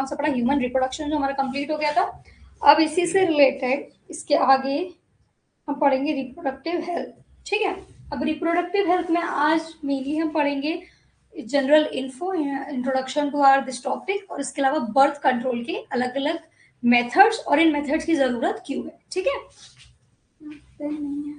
कौन सा पढ़ा, ह्यूमन रिप्रोडक्शन जो हमारा कंप्लीट हो गया था। अब इसी से रिलेटेड इसके आगे हम पढ़ेंगे रिप्रोडक्टिव हेल्थ, ठीक है। अब रिप्रोडक्टिव हेल्थ में आज मेनली हम पढ़ेंगे general info, introduction to our this topic, और इसके अलावा बर्थ कंट्रोल के अलग अलग मेथड्स और इन मेथड्स की जरूरत क्यों है, ठीक है। नहीं है।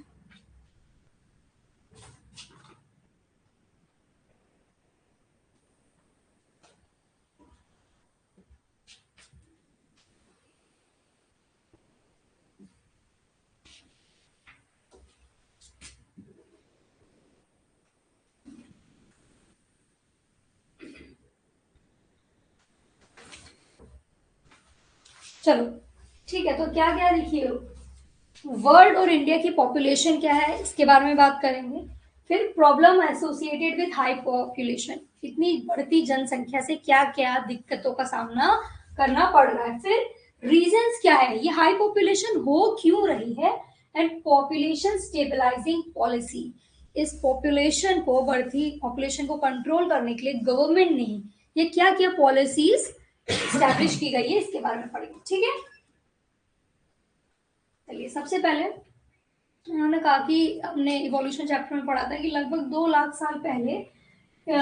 चलो ठीक है, तो क्या क्या लिखिए, वर्ल्ड और इंडिया की पॉपुलेशन क्या है इसके बारे में बात करेंगे। फिर problem associated with high population, इतनी बढ़ती जनसंख्या से क्या क्या दिक्कतों का सामना करना पड़ रहा है। फिर रीजंस क्या है, ये हाई पॉपुलेशन हो क्यों रही है, एंड पॉपुलेशन स्टेबलाइजिंग पॉलिसी, इस पॉपुलेशन को, बढ़ती पॉपुलेशन को कंट्रोल करने के लिए गवर्नमेंट ने ये क्या क्या पॉलिसीज स्टैब्लिश की गई है, इसके बारे में पढ़ेंगे, ठीक है। चलिए, सबसे पहले उन्होंने कहा कि हमने इवोल्यूशन चैप्टर में पढ़ा था कि लगभग 2 लाख साल पहले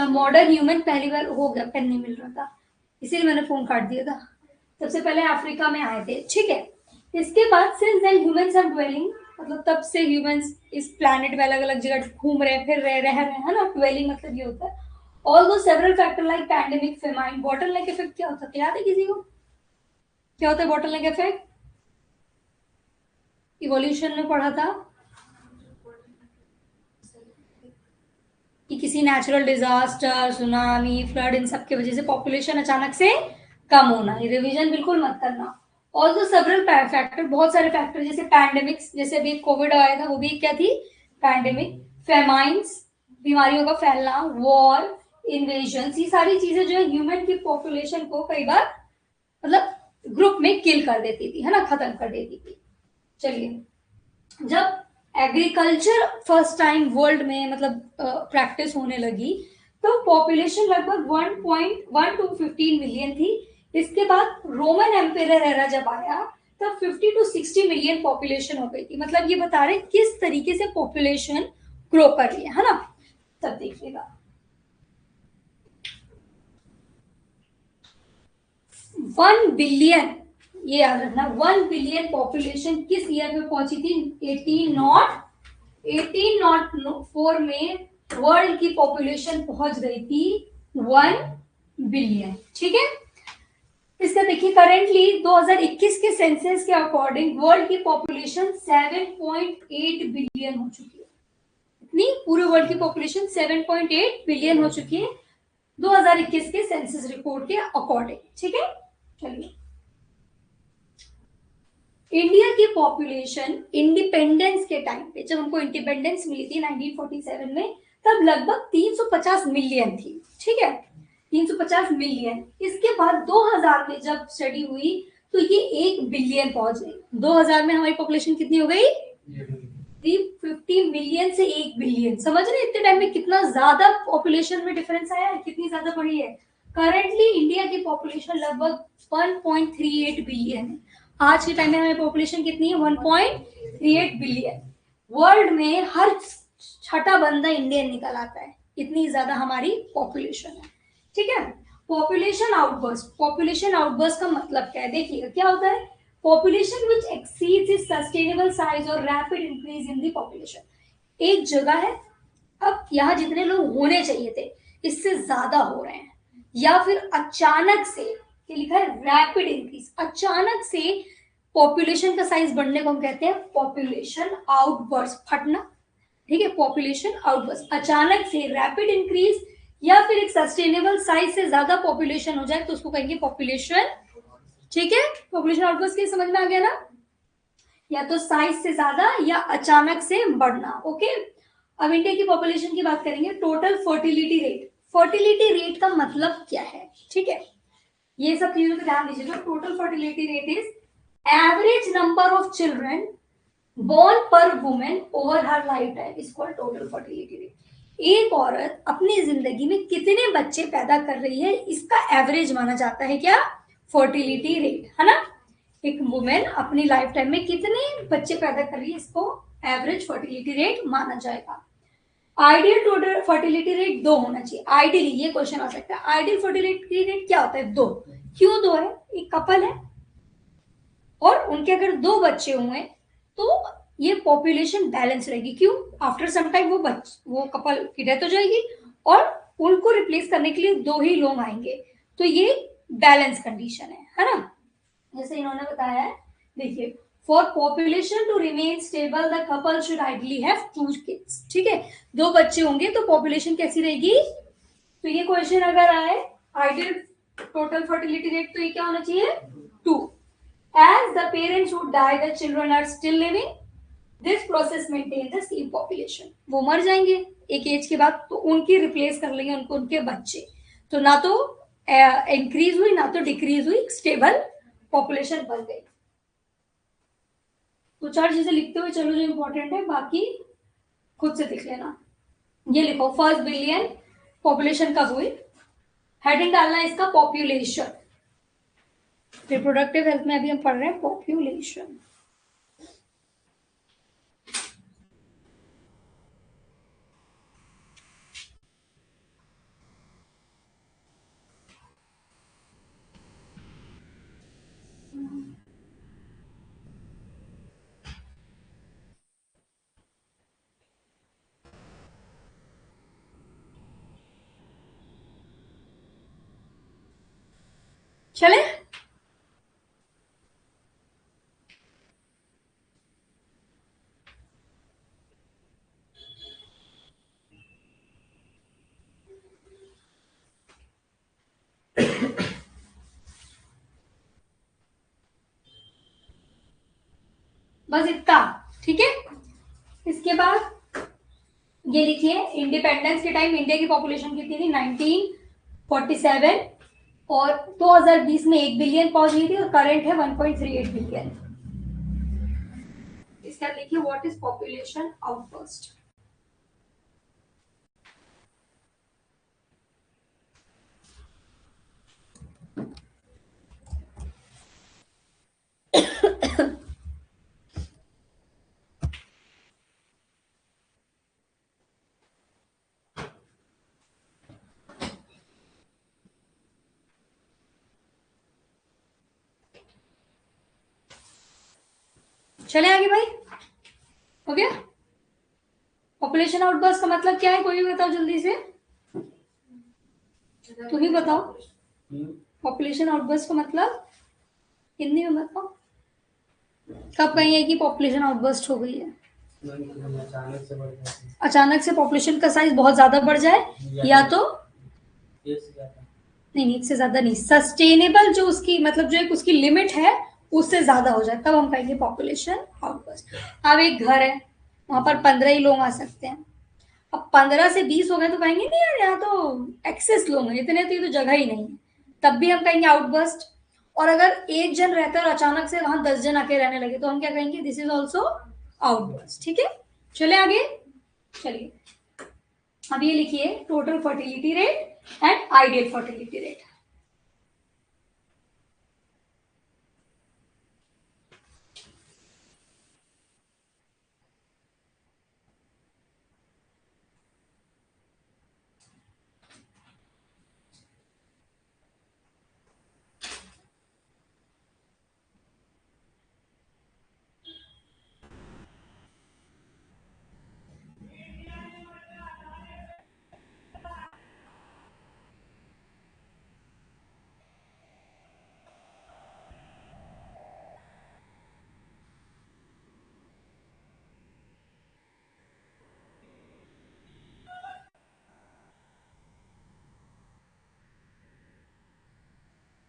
मॉडर्न ह्यूमन पहली बार हो गया, पेन नहीं मिल रहा था इसीलिए मैंने फोन काट दिया था। सबसे पहले अफ्रीका में आए थे, ठीक है। इसके बाद since then humans are dwelling, मतलब तब से ह्यूमंस इस प्लैनेट में अलग अलग जगह घूम रहे, फिर रह रहे हैं ना। ड्वेलिंग मतलब ये होता है। Although several factor like pandemic, famine, bottleneck effect क्या होता है, याद है किसी को, क्या होता है बॉटलनेक इफेक्ट, इवोल्यूशन में पढ़ा था कि किसी नेचुरल डिजास्टर, सुनामी, फ्लड, इन सब की वजह से पॉपुलेशन अचानक से कम होना। ये रिवीजन बिल्कुल मत करना। ऑल्सो सेवरल फैक्टर, बहुत सारे फैक्टर, जैसे पैंडेमिक्स, जैसे अभी कोविड आया था वो भी क्या थी, पैंडेमिक, फेमाइंस, बीमारियों का फैलना, वॉर, इन्वेजन, ये सारी चीजें जो है ह्यूमन की पॉपुलेशन को कई बार मतलब ग्रुप में किल कर देती थी, है ना, खत्म कर देती थी। चलिए, जब एग्रीकल्चर फर्स्ट टाइम वर्ल्ड में मतलब प्रैक्टिस होने लगी तो पॉपुलेशन लगभग 1.1 to 15 मिलियन थी। इसके बाद रोमन एम्पायर एरा जब आया तब 50 to 60 मिलियन पॉपुलेशन हो गई थी। मतलब ये बता रहे किस तरीके से पॉपुलेशन ग्रो कर रही है ना। तब देखिएगा 1 बिलियन, ये याद रखना, 1 बिलियन पॉपुलेशन किस ईयर में पहुंची थी, 1804 में वर्ल्ड की पॉपुलेशन पहुंच गई थी 1 बिलियन, ठीक है। इसका देखिए करेंटली 2021 के सेंसस के अकॉर्डिंग वर्ल्ड की पॉपुलेशन 7.8 बिलियन हो चुकी है। इतनी पूरे वर्ल्ड की पॉपुलेशन 7.8 बिलियन हो चुकी है 2021 के सेंसस रिपोर्ट के अकॉर्डिंग, ठीक है। चलिए, इंडिया की पॉपुलेशन इंडिपेंडेंस के टाइम पे, जब हमको इंडिपेंडेंस मिली थी 1947 में, तब लगभग 350 मिलियन थी, ठीक है, 350 मिलियन। इसके बाद 2000 में जब स्टडी हुई तो ये 1 बिलियन पहुंच गई। 2000 में हमारी पॉपुलेशन कितनी हो गई, 350 मिलियन से 1 बिलियन। समझ रहे इतने टाइम में कितना ज्यादा पॉपुलेशन में डिफरेंस आया है, कितनी ज्यादा बढ़ी है। करंटली इंडिया की पॉपुलेशन लगभग 1.38 बिलियन है। आज के टाइम में हमारी पॉपुलेशन कितनी है, 1.38 बिलियन। वर्ल्ड में हर छठा बंदा इंडियन निकल आता है, इतनी ज्यादा हमारी पॉपुलेशन है, ठीक है। पॉपुलेशन आउटबर्स्ट, पॉपुलेशन आउटबर्स्ट का मतलब क्या है, देखिएगा क्या होता है, population which exceeds its sustainable size और rapid increase in the population. एक जगह है, अब यहाँ जितने लोग होने चाहिए थे इससे ज्यादा हो रहे हैं, या फिर अचानक से, ये लिखा है रैपिड इंक्रीज, अचानक से पॉपुलेशन का साइज बढ़ने को हम कहते हैं पॉपुलेशन आउटबर्स्ट, फटना, ठीक है। पॉपुलेशन आउटबर्स्ट, अचानक से रैपिड इंक्रीज या फिर एक सस्टेनेबल साइज से ज्यादा पॉपुलेशन हो जाए तो उसको कहेंगे पॉपुलेशन, ठीक है। पॉपुलेशन आउटबर्स्ट के समझ में आ गया ना, या तो साइज से ज्यादा या अचानक से बढ़ना, ओके। अब इंडिया की पॉपुलेशन की बात करेंगे, total fertility rate, fertility rate का मतलब क्या है, ठीक है, ये सब चीजों पे ध्यान दीजिएगा। Total fertility rate is average number of children born per women over her life time is called total fertility rate. एक औरत अपनी जिंदगी में कितने बच्चे पैदा कर रही है इसका एवरेज माना जाता है क्या, फर्टिलिटी रेट, है ना, एक वुमेन अपनी लाइफ टाइम में कितने बच्चे पैदा कर रही है, इसको एवरेज फर्टिलिटी रेट माना जाएगा। आइडियल टोटल फर्टिलिटी रेट 2 होना चाहिए। आइडियली, ये क्वेश्चन आ सकता है, आइडियल फर्टिलिटी रेट क्या होता है? 2। क्यों 2 है? एक कपल है और उनके अगर 2 बच्चे हुए तो ये पॉपुलेशन बैलेंस रहेगी। क्यों? आफ्टर सम टाइम वो कपल की डेथ हो जाएगी और उनको रिप्लेस करने के लिए 2 ही लोग आएंगे, तो ये बैलेंस कंडीशन है ना। जैसे इन्होंने बताया है, देखिए, for population to remain stable the couple should ideally have 2 kids. ठीक है, 2 बच्चे होंगे तो पॉपुलेशन कैसी रहेगी? तो ये क्वेश्चन अगर आए आइडियल टोटल फर्टिलिटी रेट, तो ये क्या होना चाहिए? 2। As the parents who die, the children are still living. This process maintains the same population. वो मर जाएंगे एक एज के बाद, तो उनकी रिप्लेस कर लेंगे उनको उनके बच्चे, तो ना तो इंक्रीज हुई ना तो डिक्रीज हुई, स्टेबल पॉपुलेशन बन गई। तो 4 चीजें लिखते हुए चलो जो इंपॉर्टेंट है, बाकी खुद से लिख लेना। ये लिखो, फर्स्ट बिलियन पॉपुलेशन कब हुई? हेडिंग डालना है इसका पॉपुलेशन। रिप्रोडक्टिव हेल्थ में अभी हम पढ़ रहे हैं पॉपुलेशन। चले, बस इतना। ठीक है, इसके बाद ये लिखिए, इंडिपेंडेंस के टाइम इंडिया की पॉपुलेशन कितनी थी? 1947, और 2020 में 1 बिलियन पहुंच गई थी और करंट है 1.38 बिलियन। इसके बाद लिखिए, व्हाट इज पॉपुलेशन आउटबर्स्ट। चले आगे भाई, हो गया? पॉपुलेशन आउटबर्स्ट का मतलब क्या है? कोई भी बताओ जल्दी से, तुम ही बताओ। पॉपुलेशन आउटबर्स्ट का मतलब हिंदी में बताओ। कब कहेंगे कि पॉपुलेशन आउटबर्स्ट हो गई है? अचानक से पॉपुलेशन का साइज बहुत ज्यादा बढ़ जाए, या तो नहीं, एक से ज्यादा नहीं, सस्टेनेबल जो उसकी मतलब जो एक उसकी लिमिट है उससे ज्यादा हो जाए, तब हम कहेंगे पॉपुलेशन आउटबर्स्ट। अब एक घर है, वहां पर 15 ही लोग आ सकते हैं। अब 15 से 20 हो गए तो कहेंगे नहीं यार, यहाँ तो एक्सेस लोग हैं, इतने तो ये तो जगह ही नहीं है, तब भी हम कहेंगे आउटबर्स्ट। और अगर एक जन रहता है और अचानक से वहां 10 जन आके रहने लगे, तो हम क्या कहेंगे? This is also outburst. ठीक है, चले आगे। चलिए, अब ये लिखिए, total fertility rate and ideal fertility rate.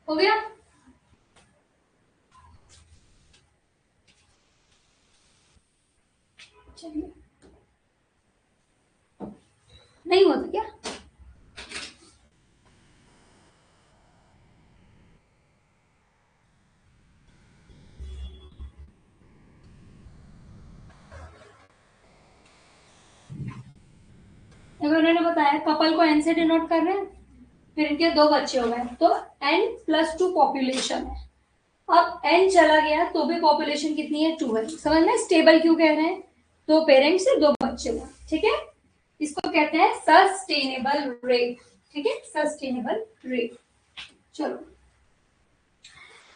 हो गया? चलिए, नहीं हुआ था क्या? देखो, उन्होंने बताया कपल को एन से डिनोट कर रहे हैं, फिर इनके 2 बच्चे हो गए, तो n+2 पॉपुलेशन है। अब n चला गया तो भी पॉपुलेशन कितनी है, 2 है। समझ में, स्टेबल क्यों कह रहे हैं, 2 पेरेंट्स से 2 बच्चे हुए, ठीक है। इसको कहते हैं सस्टेनेबल रेट, ठीक है, सस्टेनेबल रेट। चलो,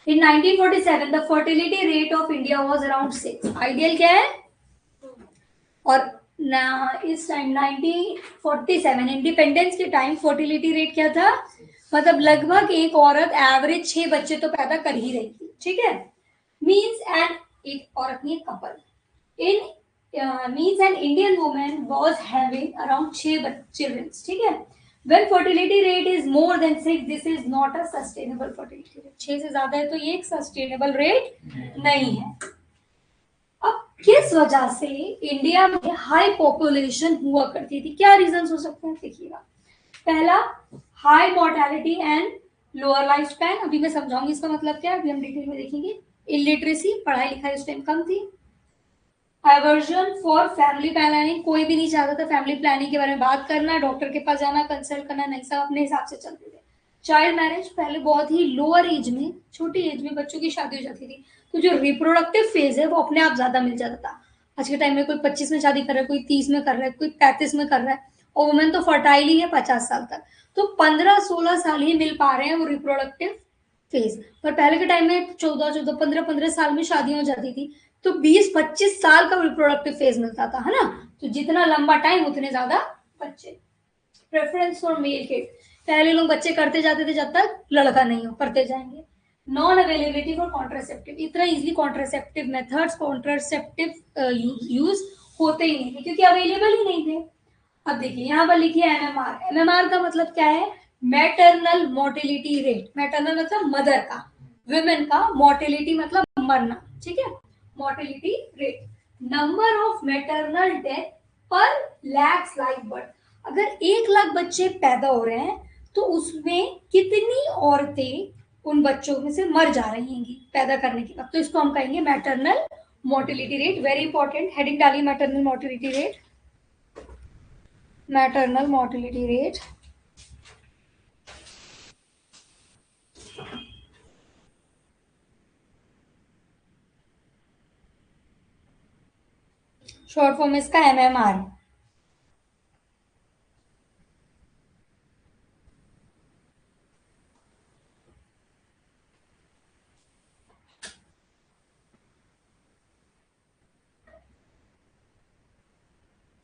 इन 1947 the fertility rate of India was around 6। Ideal क्या है, और इस टाइम 1947 इंडिपेंडेंस के टाइम फर्टिलिटी रेट क्या था, मतलब लगभग एक औरत एवरेज 6 बच्चे तो पैदा कर ही रही थी, ठीक है। मीन्स एंड एक औरत नहीं, couple in means an Indian woman was having around 6 children, ठीक है। When fertility rate is more than 6, this is not a sustainable fertility rate। 6 से ज्यादा है तो ये एक सस्टेनेबल रेट नहीं है। अब किस वजह से इंडिया में हाई पॉपुलेशन हुआ करती थी, क्या रीजन हो सकते हैं, देखिएगा। पहला, high mortality and lower life span. अभी मैं समझाऊंगी इसका मतलब क्या है, अभी हम डिटेल में देखेंगे। इलिटरेसी, पढ़ाई लिखाई उस टाइम कम थी। एवर्जन फॉर फैमिली प्लानिंग, कोई भी नहीं चाहता था फैमिली प्लानिंग के बारे में बात करना, डॉक्टर के पास जाना, कंसल्ट करना, नहीं, सब अपने हिसाब से चलते थे। चाइल्ड मैरिज, पहले बहुत ही लोअर एज में, छोटी एज में बच्चों की शादी हो जाती थी, तो जो रिप्रोडक्टिव फेज है वो अपने आप ज्यादा मिल जाता था। आज के टाइम में कोई 25 में शादी कर रहा है, कोई 30 में कर रहा है, कोई 35 में कर रहा है, और वुमेन तो फर्टाइल ही है 50 साल तक, तो 15-16 साल ही मिल पा रहे हैं वो रिप्रोडक्टिव फेज। पर पहले के टाइम में 14-14, 15-15 साल में शादियां हो जाती थी, तो 20-25 साल का रिप्रोडक्टिव फेज मिलता था, है ना। तो जितना लंबा टाइम उतने ज्यादा बच्चे। प्रेफरेंस फॉर मेल किड, पहले लोग बच्चे करते जाते थे जब तक लड़का नहीं हो, करते जाएंगे। नॉन अवेलेबिलिटी फॉर कॉन्ट्रासेप्टिव, इतना easily contraceptive methods, contraceptive use होते ही नहीं थे क्योंकि अवेलेबल ही नहीं थे। अब देखिए यहाँ पर लिखिए एमएमआर। एमएमआर का मतलब क्या है, मैटरनल मोर्टिलिटी रेट। मैटरनल मतलब मदर का, वुमेन का, मोर्टिलिटी मतलब मरना, ठीक है। Mortality rate, number of maternal death पर लैक्स लाइफ बर्थ। अगर 1 लाख बच्चे पैदा हो रहे हैं तो उसमें कितनी औरतें उन बच्चों में से मर जा रही हैं पैदा करने के बाद, तो इसको हम कहेंगे maternal mortality rate. Very important, heading डालिए maternal mortality rate. Maternal mortality rate, short form इसका एमएमआर।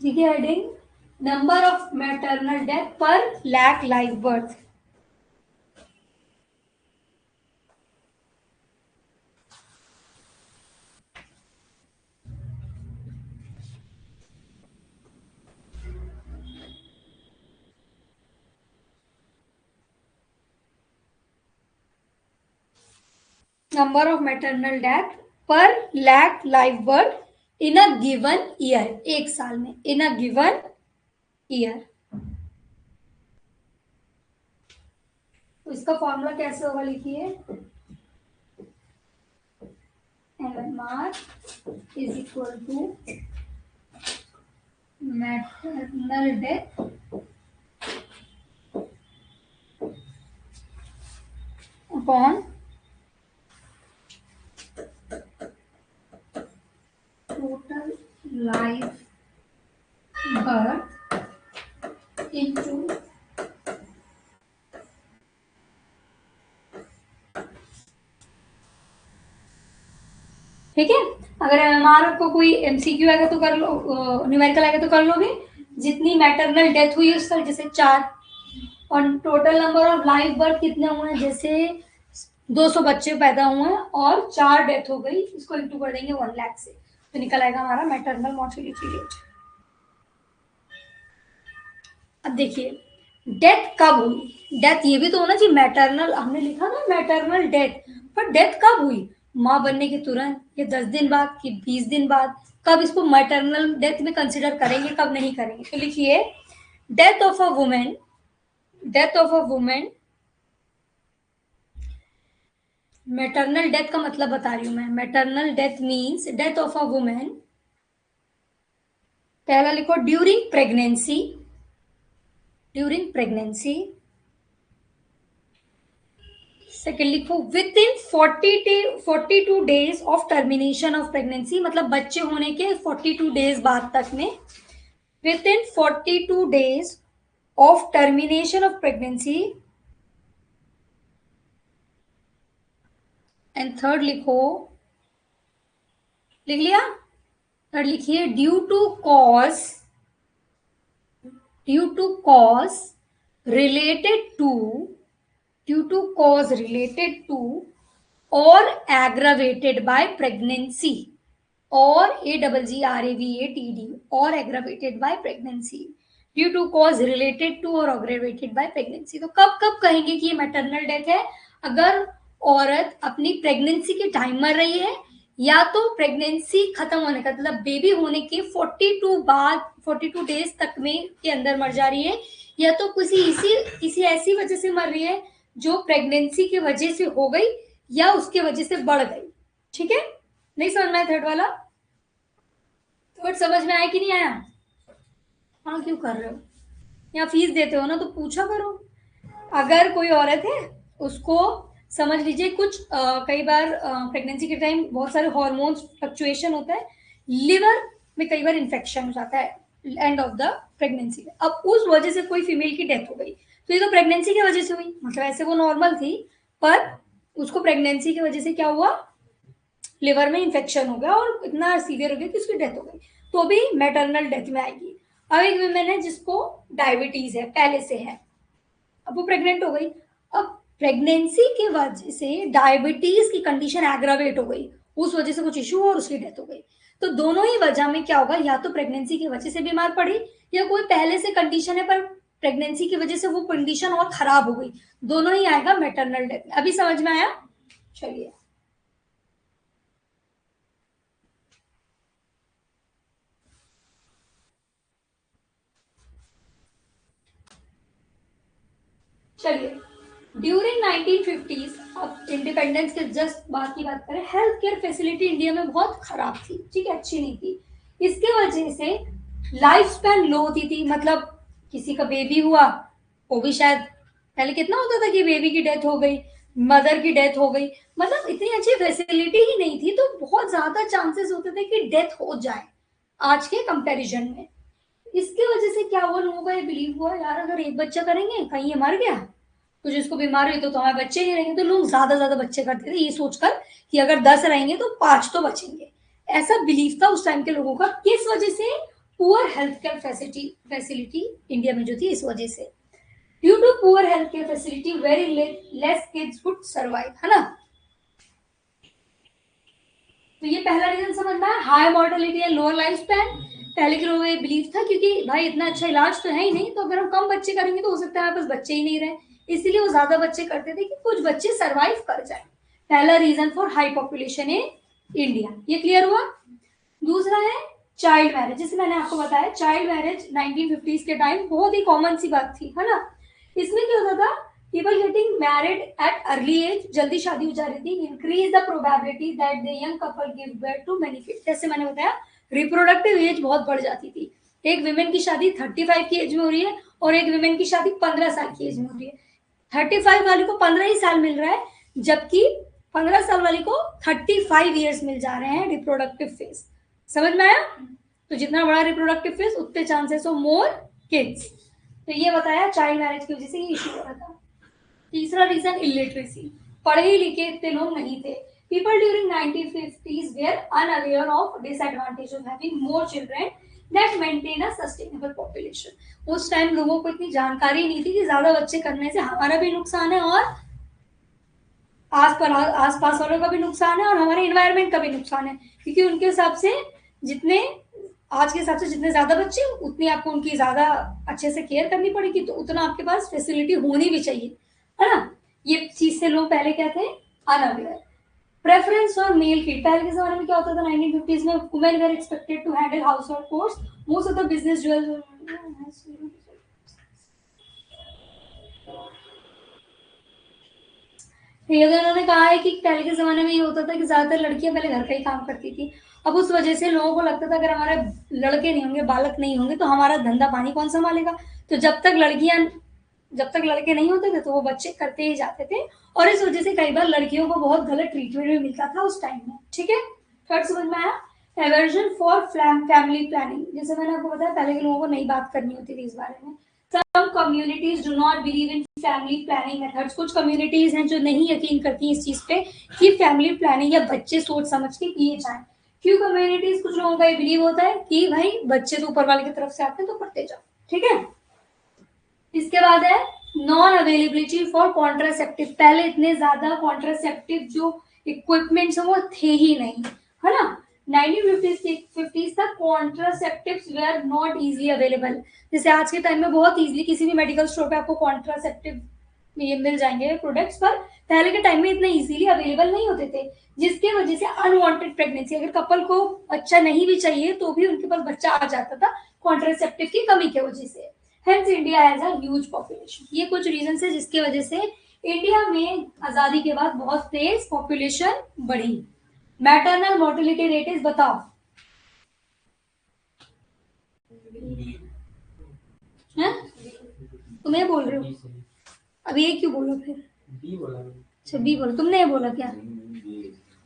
ठीक है, heading number of maternal death per lakh live birth. Number of maternal death per lakh live birth in a given year, एक साल में, इन a given year. तो इसका formula कैसे होगा, लिखिए MMR is equal to maternal death upon total life birth into ठीक है। अगर एमएमआर को कोई एमसीक्यू आएगा तो कर लो, न्यूमेरिकल आएगा तो कर लोगे। जितनी मैटरनल डेथ हुई उसका जैसे 4, और total number of live birth कितने हुए हैं, जैसे 200 बच्चे पैदा हुए हैं और 4 डेथ हो गई, इसको इंटू कर देंगे 1 लाख से, तो निकल आएगा हमारा मैटरनल मोर्टिलिटी रेट। अब देखिए डेथ कब हुई, डेथ ये भी तो होना चाहिए, मैटरनल हमने लिखा ना मैटरनल डेथ, पर डेथ कब हुई, माँ बनने के तुरंत, या 10 दिन बाद, कि 20 दिन बाद, कब इसको मैटरनल डेथ में कंसिडर करेंगे, कब नहीं करेंगे। तो लिखिए death of a women, death of a women, maternal death का मतलब बता रही हूं मैं। Maternal death means death of a women, पहला लिखो during pregnancy, during pregnancy, second लिखो within 42 days of termination of pregnancy, मतलब बच्चे होने के 42 डेज बाद तक में, within 42 days of termination of pregnancy. And third लिखो, लिख लिया? थर्ड लिखिए due to cause related to or aggravated by pregnancy, or AGGRAVATD, or aggravated by pregnancy, due to cause related to or aggravated by pregnancy। तो कब कब कहेंगे कि ये मैटरनल डेथ है? अगर औरत अपनी प्रेगनेंसी के टाइम मर रही है, या तो प्रेगनेंसी खत्म होने का मतलब बेबी होने के 42 डेज तक में के अंदर मर जा रही है, या तो किसी ऐसी वजह से मर रही है जो प्रेगनेंसी की वजह से हो गई या उसके वजह से बढ़ गई। ठीक है? नहीं समझ में आया थर्ड वाला? थर्ड समझ में आया कि नहीं आया? हाँ क्यों कर रहे हो? यहाँ फीस देते हो ना तो पूछा करो। अगर कोई औरत है उसको समझ लीजिए कुछ कई बार प्रेगनेंसी के टाइम बहुत सारे हॉर्मोन्स फ्लक्चुएशन होता है, लिवर में कई बार इन्फेक्शन हो जाता है एंड ऑफ द प्रेगनेंसी में, अब उस वजह से कोई फीमेल की डेथ हो गई, तो ये तो प्रेगनेंसी की वजह से हुई, मतलब ऐसे वो नॉर्मल थी पर उसको प्रेगनेंसी की वजह से क्या हुआ, लिवर में इन्फेक्शन हो गया और इतना सीवियर हो गया कि उसकी डेथ हो गई, तो भी मैटरनल डेथ में आएगी। अब एक विमेन है जिसको डायबिटीज है पहले से है, अब वो प्रेग्नेंट हो गई, अब प्रेगनेंसी की वजह से डायबिटीज की कंडीशन एग्रावेट हो गई, उस वजह से कुछ इश्यू हुआ और उसकी डेथ हो गई, तो दोनों ही वजह में क्या होगा, या तो प्रेगनेंसी की वजह से बीमार पड़ी या कोई पहले से कंडीशन है पर प्रेगनेंसी की वजह से वो कंडीशन और खराब हो गई, दोनों ही आएगा मैटरनल डेथ। अभी समझ में आया? चलिए चलिए ड्यूरिंग 1950s, अब इंडिपेंडेंस के जस्ट बाद की बात करें, हेल्थ केयर फैसिलिटी इंडिया में बहुत खराब थी, ठीक है, अच्छी नहीं थी, इसके वजह से लाइफ स्पैन लो होती थी, मतलब किसी का बेबी हुआ वो भी शायद पहले कितना होता था कि बेबी की डेथ हो गई, मदर की डेथ हो गई, मतलब इतनी अच्छी फैसिलिटी ही नहीं थी, तो बहुत ज्यादा चांसेस होते थे कि डेथ हो जाए आज के कंपैरिजन में। इसके वजह से क्या हुआ, लोगों का ये बिलीव हुआ यार अगर एक बच्चा करेंगे कहीं ये मर गया तो जिसको बीमारी हुई तो हमारे बच्चे नहीं रहेंगे, तो लोग ज्यादा बच्चे करते थे ये सोचकर कि अगर 10 रहेंगे तो 5 तो बचेंगे, ऐसा बिलीव था उस टाइम के लोगों का। किस वजह से? Poor health care facility India में जो थी, इस वजह से, due to poor health care facility very less kids would survive, है ना? तो ये पहला रीजन समझ में आया, high mortality and lower life span. पहले के लोगों को ये बिलीव था क्योंकि भाई इतना अच्छा इलाज तो है ही नहीं, तो अगर हम कम बच्चे करेंगे तो हो सकता है हमारे पास बच्चे ही नहीं रहे, इसलिए वो ज्यादा बच्चे करते थे कि कुछ बच्चे सरवाइव कर जाए। पहला reason for high population in India, ये क्लियर हुआ? दूसरा है चाइल्ड मैरिज, जैसे मैंने आपको बताया चाइल्ड मैरिज 1950s के टाइम बहुत ही कॉमन सी बात थी, है ना? इसमें क्या होता था, people getting married at early age, जल्दी शादी हो जा रही थी, increase the probability that the young couple give birth to many kids. जैसे मैंने बताया रिप्रोडक्टिव एज बहुत बढ़ जाती थी, एक विमेन की शादी 35 की एज में हो रही है और एक विमेन की शादी 15 साल की एज में हो रही है, 35 वाली को 15 ही साल मिल रहा है जबकि 15 साल वाली को 35 ईयर्स मिल जा रहे हैं रिप्रोडक्टिव फेज। समझ में आया? तो जितना बड़ा रिप्रोडक्टिव फेज उतने चांसेस ऑफ मोर किड्स, तो ये बताया चाइल्ड मैरिज की वजह से ये इश्यू हो रहा था। तीसरा रीजन इलिटरेसी, पढ़े लिखे इतने लोग नहीं थे, people during 1950s were unaware of disadvantage of having more children that maintain a sustainable population। उस टाइम लोगों को इतनी जानकारी नहीं थी कि ज्यादा बच्चे करने से हमारा भी नुकसान है और आस पास वालों का भी नुकसान है और हमारे इन्वायरमेंट का भी नुकसान है, क्योंकि उनके हिसाब से जितने आज के हिसाब से जितने ज्यादा बच्चे उतनी आपको उनकी ज्यादा अच्छे से केयर करनी पड़ेगी, तो उतना आपके पास फैसिलिटी होनी भी चाहिए, है ना? ये चीज से लोग पहले क्या थे, unaware. Preference for male kid, पहले के जमाने में क्या होता था 1950s में, women were expected to handle household chores, most of the business जो उन्होंने कहा है कि पहले के जमाने में ये होता था कि ज्यादातर लड़कियां पहले घर का ही काम करती थी, अब उस वजह से लोगों को लगता था अगर हमारे लड़के नहीं होंगे, बालक नहीं होंगे तो हमारा धंधा पानी कौन संभालेगा, तो जब तक लड़कियां जब तक लड़के नहीं होते थे तो वो बच्चे करते ही जाते थे, और इस वजह से कई बार लड़कियों को बहुत गलत ट्रीटमेंट भी मिलता था उस टाइम में। ठीक है, थर्ड समझ में आया? एवर्जन फॉर फैमिली प्लानिंग, जैसे मैंने आपको बताया पहले के लोगों को नहीं बात करनी होती थी इस बारे में। Some communities do not believe in family planning methods, कुछ कम्युनिटीज हैं जो नहीं यकीन करती इस चीज पे कि फैमिली प्लानिंग या बच्चे सोच समझ के किए जाए। क्यों कम्युनिटीज, कुछ लोगों का ये बिलीव होता है कि भाई बच्चे तो ऊपर वाले की तरफ से आते हैं तो पढ़ते जाओ। ठीक है, इसके बाद है नॉन अवेलेबिलिटी फॉर कॉन्ट्रासेप्टिव, पहले इतने ज्यादा कॉन्ट्रासेप्टिव जो इक्विपमेंट्स हैं वो थे ही नहीं, है ना। 1950s तक contraceptives were not easily available. जैसे आज के टाइम में बहुत इजीली किसी भी मेडिकल स्टोर पे आपको कॉन्ट्रासेप्टिव ये मिल जाएंगे प्रोडक्ट्स, पर पहले के टाइम में इतने इजीली अवेलेबल नहीं होते थे, जिसके वजह से अनवांटेड प्रेगनेंसी, अगर कपल को अच्छा नहीं भी चाहिए तो भी उनके पास बच्चा आ जाता था कॉन्ट्रासेप्टिव की कमी की वजह से। Hence India has a huge population. ये कुछ रीजन है जिसकी वजह से इंडिया में आजादी के बाद बहुत तेज पॉपुलेशन बढ़ी। मैटरनल मोर्टिलिटी रेट इज, बताओ है? तुम ये बोल रहे हो, अभी ये क्यों बोलो फिर? अच्छा बी बोलो, तुमने ये बोला क्या?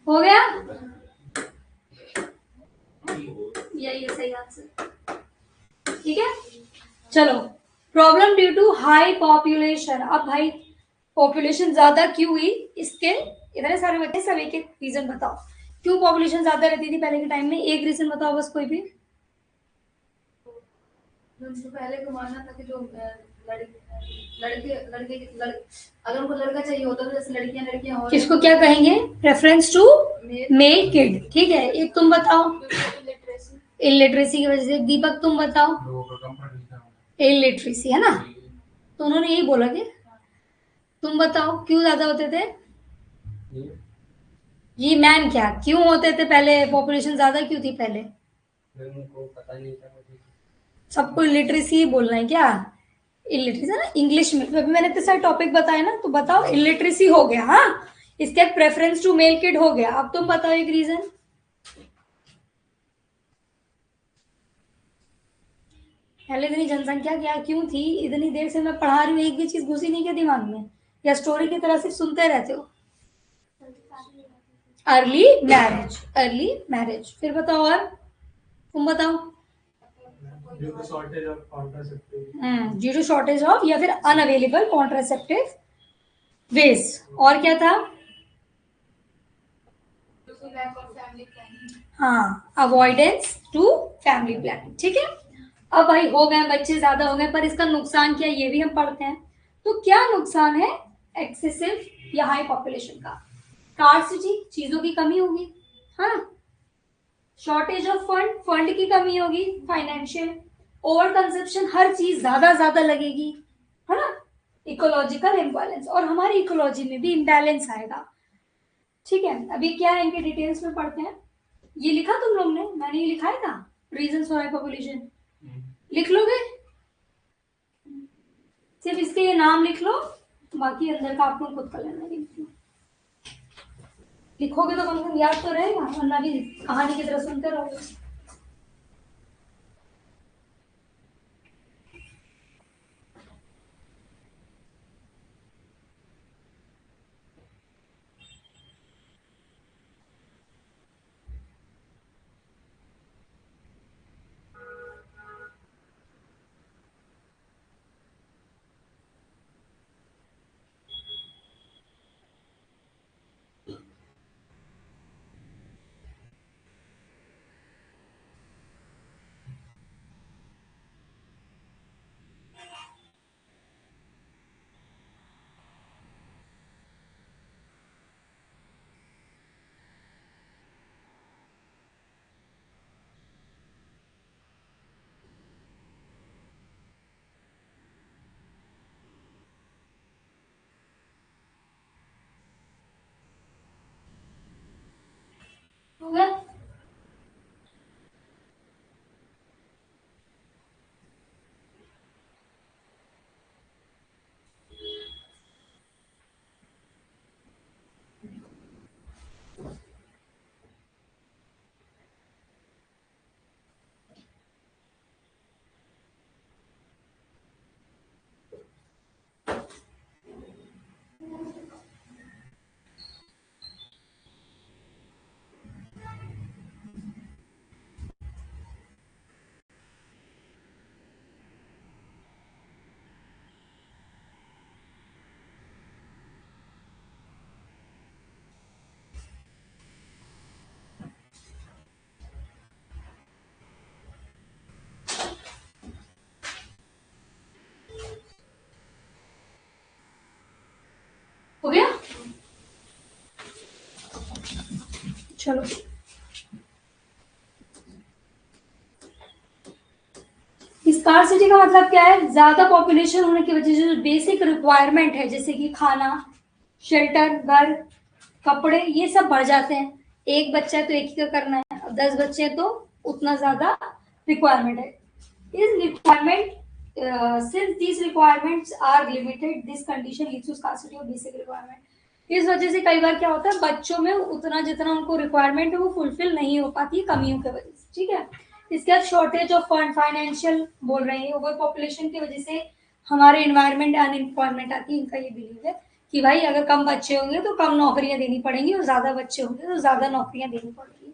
हो गया, यही है सही आंसर। ठीक है, चलो। Problem due to high population, अब भाई पॉपुलेशन ज्यादा क्यों हुई, इसके इतने सारे बच्चे, सब एक एक रीजन बताओ क्यों पॉपुलेशन ज्यादा रहती थी पहले के टाइम में, एक रीजन बताओ बस कोई भी। उनको पहले को मानना था कि जो लड़के लड़के अगर उनको लड़का चाहिए होता तो जैसे लड़कियां लड़कियां हो, किसको क्या कहेंगे? Reference to male kid. ठीक है, एक तुम बताओ। इलिटरेसी की वजह से। दीपक तुम बताओ। इलिटरेसी है ना, तो उन्होंने यही बोला कि तुम बताओ क्यों ज्यादा होते थे। जी मैम, क्या क्यों होते थे पहले, पॉपुलेशन ज्यादा क्यों थी पहले? उनको पता नहीं था, सबको लिटरेसी ही बोलना है क्या? इलिटरेसी है ना इंग्लिश में, अभी मैंने इतने सारे टॉपिक बताए ना, तो बताओ इलिटरेसी हो गया, हाँ। इसके प्रेफरेंस टू मेल किड हो गया, अब तुम बताओ एक रीजन। पहले इतनी जनसंख्या क्या क्यों थी, इतनी देर से मैं पढ़ा रही हूँ एक भी चीज घुसी नहीं क्या दिमाग में, या स्टोरी की तरह सिर्फ सुनते रहते हो? अर्ली मैरिज, अर्ली मैरिज, फिर बताओ और, तुम बताओ। Due to shortage of contraceptive, due to shortage of या फिर अनअवेलेबल कॉन्ट्रासेप्टिव वेज, और क्या था? हाँ, अवॉइडेंस टू फैमिली प्लानिंग। ठीक है, अब भाई हो गए बच्चे ज्यादा हो गए, पर इसका नुकसान क्या ये भी हम पढ़ते हैं। तो क्या नुकसान है एक्सेसिव या हाई पॉपुलेशन का? स्कार्सिटी, चीजों की कमी होगी, हाँ। शॉर्टेज ऑफ फंड, फंड की कमी होगी, फाइनेंशियल। ओवर कंजप्शन, हर चीज ज्यादा ज्यादा लगेगी, है ना। इकोलॉजिकल इम्बैलेंस, और हमारी इकोलॉजी में भी इम्बैलेंस आएगा। ठीक है, अभी क्या है इनके डिटेल्स में पढ़ते हैं। ये लिखा तुम लोग ने, मैंने ये लिखा है था रीजन फॉर हाई पॉपुलेशन, लिख लोगे? सिर्फ इसके ये नाम लिख लो, बाकी अंदर का आप लोग खुद कर लेना। लिखोगे तो कम से कम याद तो रहेगा, वरना भी कहानी की तरह सुनते रहोगे। चलो, स्कार्सिटी का मतलब क्या है? ज्यादा पॉपुलेशन होने की वजह से जो बेसिक रिक्वायरमेंट है, जैसे कि खाना, शेल्टर, घर, कपड़े, ये सब बढ़ जाते हैं। एक बच्चा है तो एक ही का करना है, अब 10 बच्चे हैं तो उतना ज्यादा रिक्वायरमेंट है। इस requirement since these requirements are limited, this condition leads to scarcity of basic requirement. इस वजह से कई बार क्या होता है, बच्चों में उतना जितना उनको रिक्वायरमेंट है वो फुलफिल नहीं हो पाती है कमियों की वजह से, ठीक है। इसके बाद शॉर्टेज ऑफ फंड, फाइनेंशियल बोल रहे हैं, ओवर पॉपुलेशन की वजह से हमारे इन्वायरमेंट अनएम्प्लॉयमेंट आती है। इनका ये बिलीव है कि भाई अगर कम बच्चे होंगे तो कम नौकरियां देनी पड़ेंगी, और ज्यादा बच्चे होंगे तो ज्यादा नौकरियां देनी पड़ेंगी,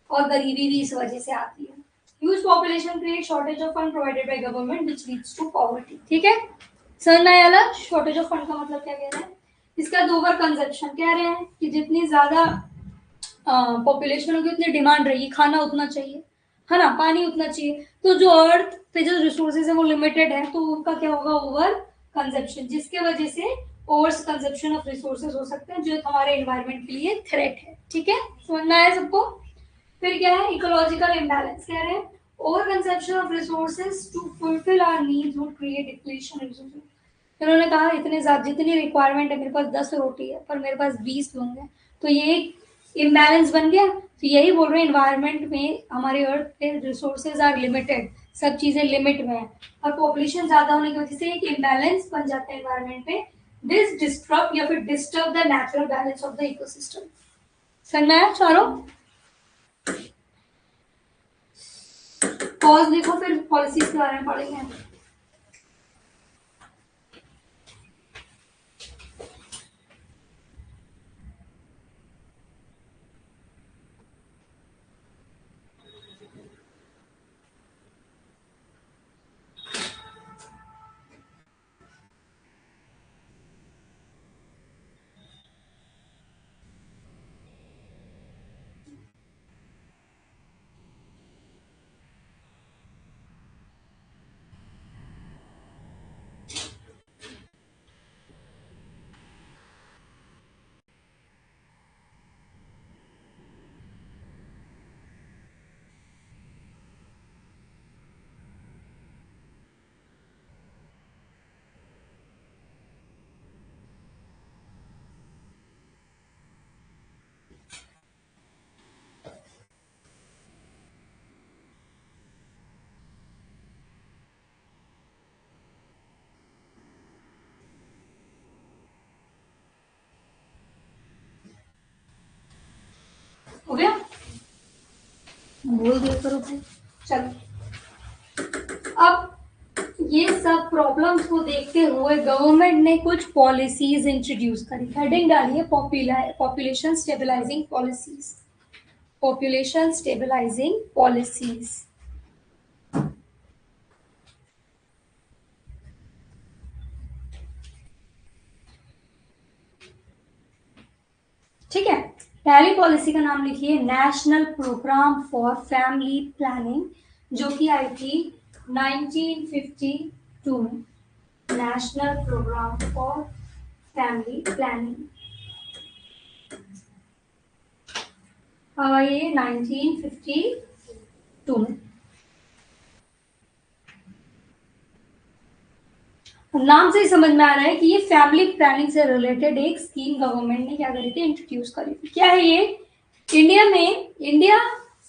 और गरीबी भी इस वजह से आती है। Huge population create shortage of fund provided by government which leads to poverty, ठीक है। समझ में आया? शॉर्टेज ऑफ फंड का मतलब क्या कह रहे हैं? इसका ओवर कंजप्शन कह रहे हैं कि जितनी ज्यादा पॉपुलेशन होगी उतनी डिमांड रहेगी, खाना उतना चाहिए, है ना, पानी उतना चाहिए, तो जो अर्थ पे जो रिसोर्सेज है वो लिमिटेड है, तो उनका क्या होगा? ओवर कंजप्शन, जिसके वजह से ओवर कंजप्शन ऑफ रिसोर्सेज हो सकते हैं, जो हमारे एनवायरमेंट के लिए थ्रेट है, ठीक है। समझ में आया सबको? फिर क्या है? इकोलॉजिकल इम्बैलेंस कह रहे हैं over consumption of resources to fulfil our needs would create depletion resources. इन्होंने कहा इतने ज्यादा जितनी रिक्वायरमेंट है, मेरे पास 10 रोटी है पर मेरे पास 20 लोग हैं, तो ये इम्बैलेंस बन गया। तो यही बोल रहे हैं, इन्वायरमेंट में हमारे अर्थ पे रिसोर्सेज आर लिमिटेड, सब चीजें लिमिट में है, और पॉपुलेशन ज्यादा होने की वजह से एक इम्बैलेंस बन जाता है इन्वायरमेंट में। दिस डिस्टर्ब या फिर disturb the natural balance of the ecosystem. समझना है चारों? पॉज देखो, फिर पॉलिसीज के बारे में पढ़ेंगे। हो गया? बोल दिया करो भाई। चलो, अब ये सब प्रॉब्लम्स को देखते हुए गवर्नमेंट ने कुछ पॉलिसीज इंट्रोड्यूस करी। हेडिंग डालिए population stabilising policies. Population stabilising policies, ठीक है। पहली पॉलिसी का नाम लिखिए national programme for family planning, जो कि आई थी 1952 में। National programme for family planning ये 1952 में। नाम से ही समझ में आ रहा है कि ये फैमिली प्लानिंग से रिलेटेड एक स्कीम गवर्नमेंट ने क्या करी थी? इंट्रोड्यूस करी थी। क्या है ये? इंडिया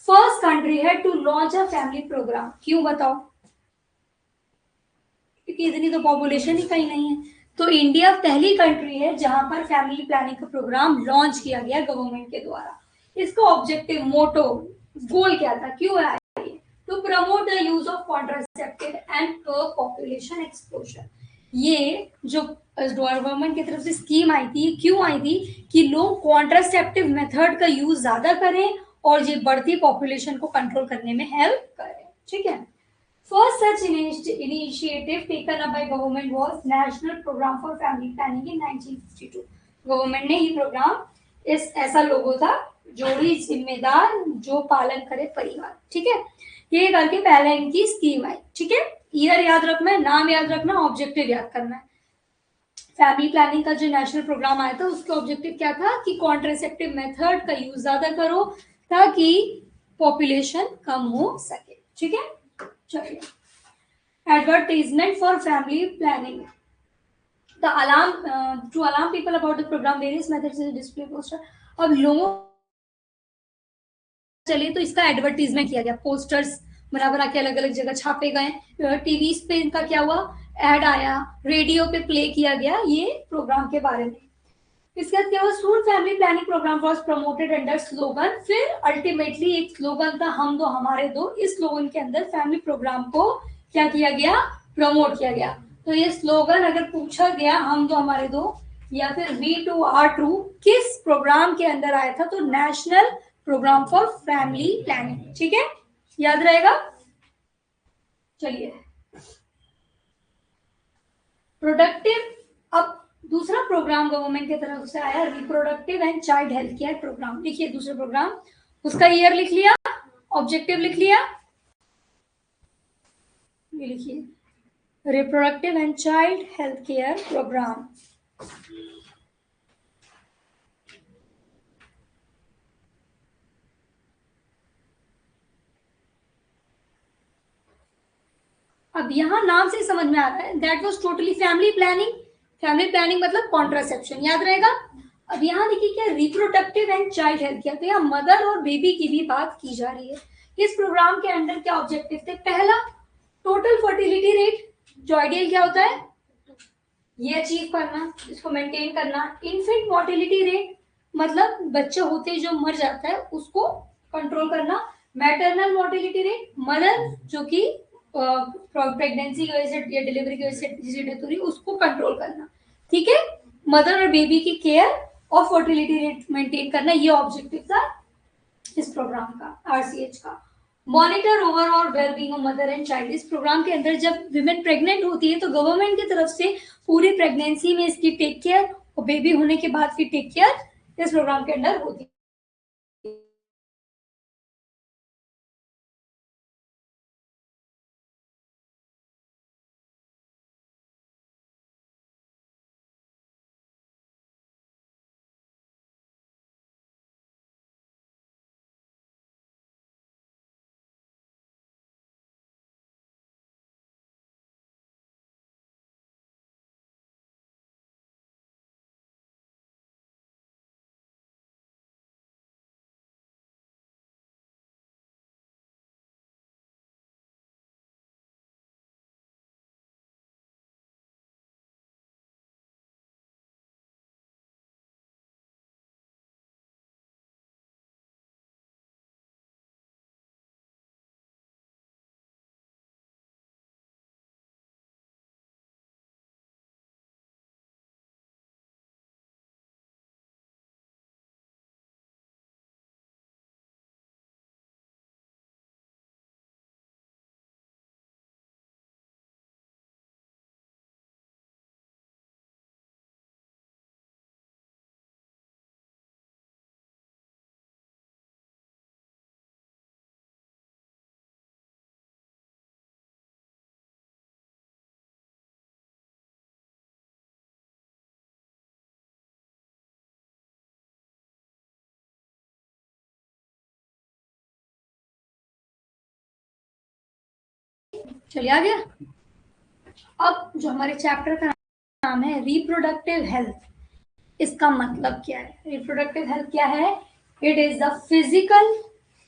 फर्स्ट कंट्री है to launch a family programme. क्यों बताओ? क्योंकि इतनी तो पॉपुलेशन ही कहीं नहीं है, तो इंडिया पहली कंट्री है जहां पर फैमिली प्लानिंग का प्रोग्राम लॉन्च किया गया गवर्नमेंट के द्वारा। इसका ऑब्जेक्टिव, मोटो, गोल क्या था? क्यों है? To promote the use of contraceptive and curb population explosion. ये जो गवर्नमेंट की तरफ से स्कीम आई थी, क्यों आई थी? कि लोग कॉन्ट्रासेप्टिव मेथड का यूज ज्यादा करें और ये बढ़ती पॉपुलेशन को कंट्रोल करने में हेल्प करें, ठीक है। First such initiative taken up by government was National Program for Family Planning in 1952. Government ने ये प्रोग्राम, इस ऐसा लोगो था, जोड़ी जिम्मेदार जो पालन करे परिवार, ठीक है, ये करके पहले इनकी स्कीम आई, ठीक है। ईयर याद रखना है, नाम याद रखना, ऑब्जेक्टिव याद करना है। फैमिली प्लानिंग का जो नेशनल प्रोग्राम आया था उसका ऑब्जेक्टिव क्या था कि कॉन्ट्रासेप्टिव मेथड का यूज ज्यादा करो ताकि पॉपुलेशन कम हो सके। ठीक है, चलिए advertisement for family planning. The alarm to alarm people about the programme various methods display poster. अब लोगों चले तो इसका एडवर्टीजमेंट किया गया, पोस्टर्स बना बना के अलग अलग जगह छापे गए, टीवी पे इनका क्या हुआ, एड आया, रेडियो पे प्ले किया गया ये प्रोग्राम के बारे में। इसके बाद क्या हुआ, school family planning programme was promoted under slogan. फिर अल्टीमेटली एक स्लोगन था, हम दो हमारे दो। इस स्लोगन के अंदर फैमिली प्रोग्राम को क्या किया गया, प्रमोट किया गया। तो ये स्लोगन अगर पूछा गया हम दो हमारे दो या फिर वी टू आर टू किस प्रोग्राम के अंदर आया था, तो national programme for family planning. ठीक है, याद रहेगा। चलिए प्रोडक्टिव। अब दूसरा प्रोग्राम गवर्नमेंट की तरफ से आया, reproductive and child health care programme. लिखिए दूसरे प्रोग्राम, उसका ईयर लिख लिया, ऑब्जेक्टिव लिख लिया, ये लिखिए reproductive and child health care programme. अब यहां नाम से समझ में आ रहा है, that was totally family planning. Family planning मतलब कॉन्ट्रासेप्शन, याद रहेगा। अब यहाँ देखिए क्या, reproductive and child health care, तो यहाँ मदर और बेबी की भी बात की जा रही है। इस प्रोग्राम के अंडर क्या ऑब्जेक्टिव थे, पहला टोटल फर्टिलिटी रेट, जो आइडियल क्या होता है ये अचीव करना, इसको मेंटेन करना। इन्फेंट मोर्टेलिटी रेट मतलब बच्चे होते ही जो मर जाता है उसको कंट्रोल करना। मैटरनल मोर्टेलिटी रेट, मदर जो कि प्रेगनेंसी की वजह से या डिलीवरी की वजह से जिसकी डेथ हो रही है उसको कंट्रोल करना। ठीक है, मदर और बेबी की केयर और फर्टिलिटी रेट मेंटेन करना, ये ऑब्जेक्टिव था इस प्रोग्राम का, आरसीएच का। Monitor overall wellbeing of mother and child. इस प्रोग्राम के अंदर जब विमेन प्रेग्नेंट होती है तो गवर्नमेंट की तरफ से पूरी प्रेगनेंसी में इसकी टेक केयर और बेबी होने के बाद की टेक केयर इस प्रोग्राम के अंदर होती है। चलिए आ गया। अब जो हमारे चैप्टर का नाम है रिप्रोडक्टिव हेल्थ, इसका मतलब क्या है, रिप्रोडक्टिव हेल्थ क्या है, it is the physical,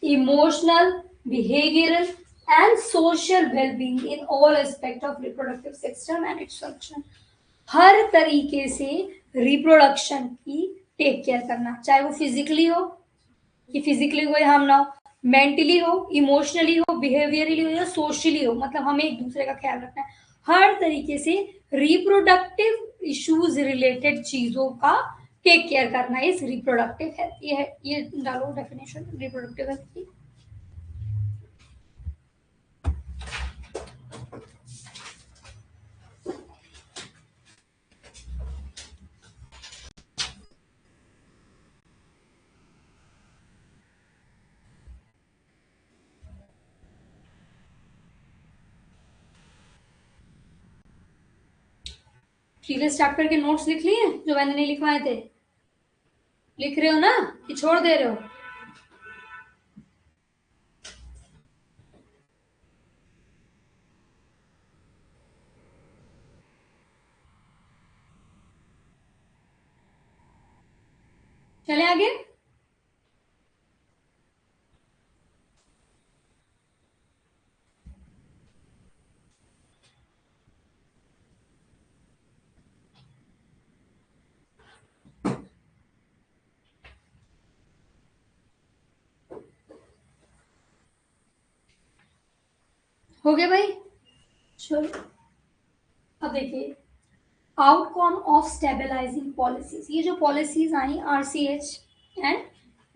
emotional, behavioural and social wellbeing in all aspect of reproductive system and its function. हर तरीके से रिप्रोडक्शन की टेक केयर करना, चाहे वो फिजिकली हो कि फिजिकली कोई हार्म ना हो, मेंटली हो, इमोशनली हो, बिहेवियरली हो या सोशली हो, मतलब हमें एक दूसरे का ख्याल रखना है। हर तरीके से रिप्रोडक्टिव इश्यूज रिलेटेड चीजों का टेक केयर करना इस रिप्रोडक्टिव हेल्थ। ये है, ये डालो डेफिनेशन रिप्रोडक्टिव हेल्थ की। प्रीवियस चैप्टर के नोट्स लिख लिए जो मैंने नहीं लिखवाए थे? लिख रहे हो ना कि छोड़ दे रहे हो? चले आगे। हो गया भाई? चलो अब देखिए, आउटकम ऑफ स्टेबलाइजिंग पॉलिसीज। ये जो पॉलिसीज आई RCH एंड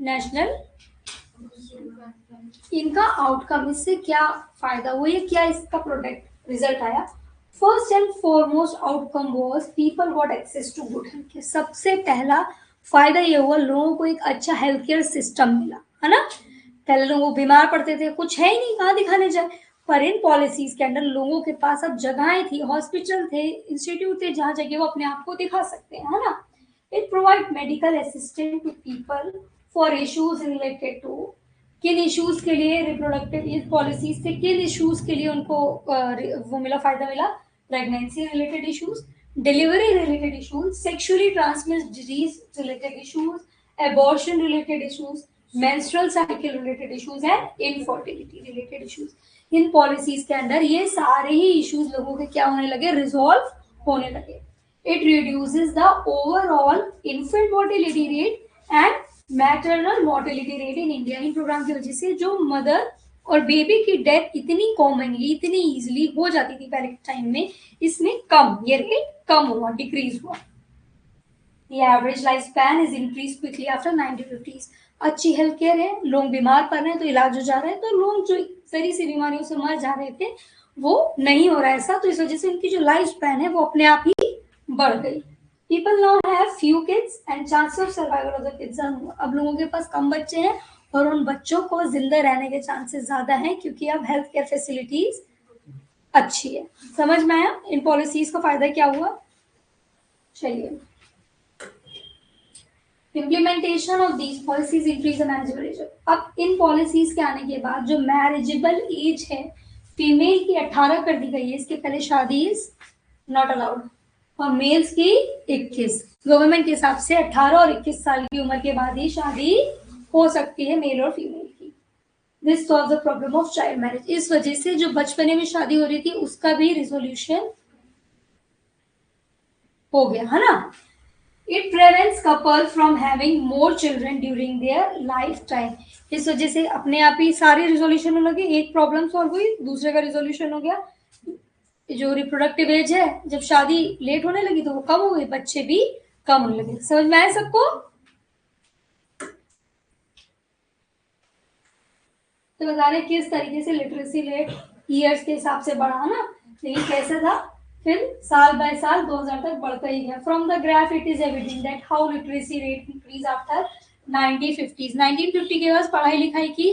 नेशनल, इनका आउटकम, इससे क्या फायदा हुआ या क्या इसका प्रोडक्ट रिजल्ट आया? First and foremost outcome was people got access to good health care. सबसे पहला फायदा ये हुआ, लोगों को एक अच्छा हेल्थ केयर सिस्टम मिला, है ना। पहले लोग बीमार पड़ते थे, कुछ है ही नहीं, कहाँ दिखाने जाए, पर इन पॉलिसीज के अंडर लोगों के पास अब जगहें थी, हॉस्पिटल थे, इंस्टीट्यूट थे, जहाँ जगह वो अपने आप को दिखा सकते हैं, है ना। It provide medical assistant to people for issues related to, किन इश्यूज के लिए रिप्रोडक्टिव, इस पॉलिसीज से किन इश्यूज के लिए उनको वो मिला, फायदा मिला? Pregnancy related issues, delivery related issues, sexually transmitted disease related issues, abortion related issues, menstrual cycle related issues and infertility related issues. In policies के अंदर ये सारे ही इश्यूज लोगों के क्या होने लगे? रिजॉल्व होने लगे। It reduces the overall infant mortality rate and maternal mortality rate in India. इन प्रोग्राम की वजह से जो मदर और बेबी की डेथ इतनी कॉमनली, इतनी इजीली हो जाती थी पहले के टाइम में, इसमें कम, ये रेट कम हुआ, डिक्रीज हुआ। The average lifespan is increased quickly after 1950s। अच्छी हेल्थ केयर है, लोग बीमार पड़ रहे हैं तो इलाज हो जा रहा है, तो लोग जो सारी सी बीमारियों से मर जा रहे थे वो नहीं हो रहा है ऐसा, तो इस वजह से उनकी जो लाइफ स्पैन है वो अपने आप ही बढ़ गई। People now have few kids and chance of survival of the kids are more। अब लोगों के पास कम बच्चे हैं और उन बच्चों को जिंदा रहने के चांसेस ज्यादा हैं, क्योंकि अब हेल्थ केयर फैसिलिटीज अच्छी है। समझ में आया इन पॉलिसीज का फायदा क्या हुआ? चलिए, implementation of these policies increase the marriageable age. अब इन पॉलिसीज के आने के बाद जो मैरिजेबल एज है फीमेल की 18 कर दी गई है, इसके पहले शादी इज नॉट अलाउड, और मेल्स की 21। गवर्नमेंट के हिसाब से 18 और 21 साल की उम्र के बाद ही शादी हो सकती है मेल और फीमेल की। This solve the problem of child marriage. इस वजह से जो बचपने में शादी हो रही थी उसका भी रिजोल्यूशन हो गया, है ना। It prevents couple from having more children during their lifetime। इस वजह से अपने आप ही सारे रिजोल्यूशन हो लगे, एक प्रॉब्लम सॉल्व हुई, दूसरे का रिजोल्यूशन हो गया। जो रिप्रोडक्टिव एज है, जब शादी लेट होने लगी तो वो कम हो गई, बच्चे भी कम होने लगे। समझ में आया सबको? तो बता रहे किस तरीके से लिटरेसी रेट ईयर्स के हिसाब से बढ़ा ना, लेकिन कैसे था, फिर साल बाय साल 2000 तक बढ़ता ही गया। From the graph it is evident that how literacy rate increase after 1950s। 1950 के बाद पढ़ाई लिखाई की,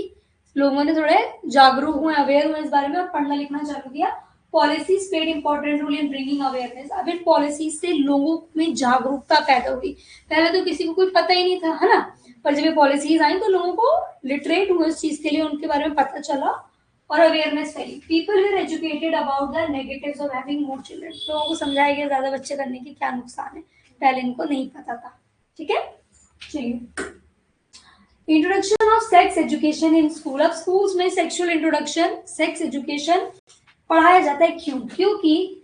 लोगों ने थोड़े जागरूक हुए, अवेयर हुए इस बारे में और पढ़ना लिखना चालू किया। Policies played important role in bringing awareness. अब इन पॉलिसीज से लोगों में जागरूकता पैदा हुई। पहले तो किसी को कुछ पता ही नहीं था, है ना, पर जब ये पॉलिसीज आई तो लोगों को लिटरेट हुए इस चीज के लिए, उनके बारे में पता चला और अवेयरनेस फैली। People were educated about the negatives of having more children. लोगों को समझाया गया ज्यादा बच्चे करने के क्या नुकसान है, पहले इनको नहीं पता था। ठीक है, चलिए, introduction of sex education in school. अब स्कूल्स में सेक्सुअल इंट्रोडक्शन, सेक्स एजुकेशन पढ़ाया जाता है। क्यों? क्योंकि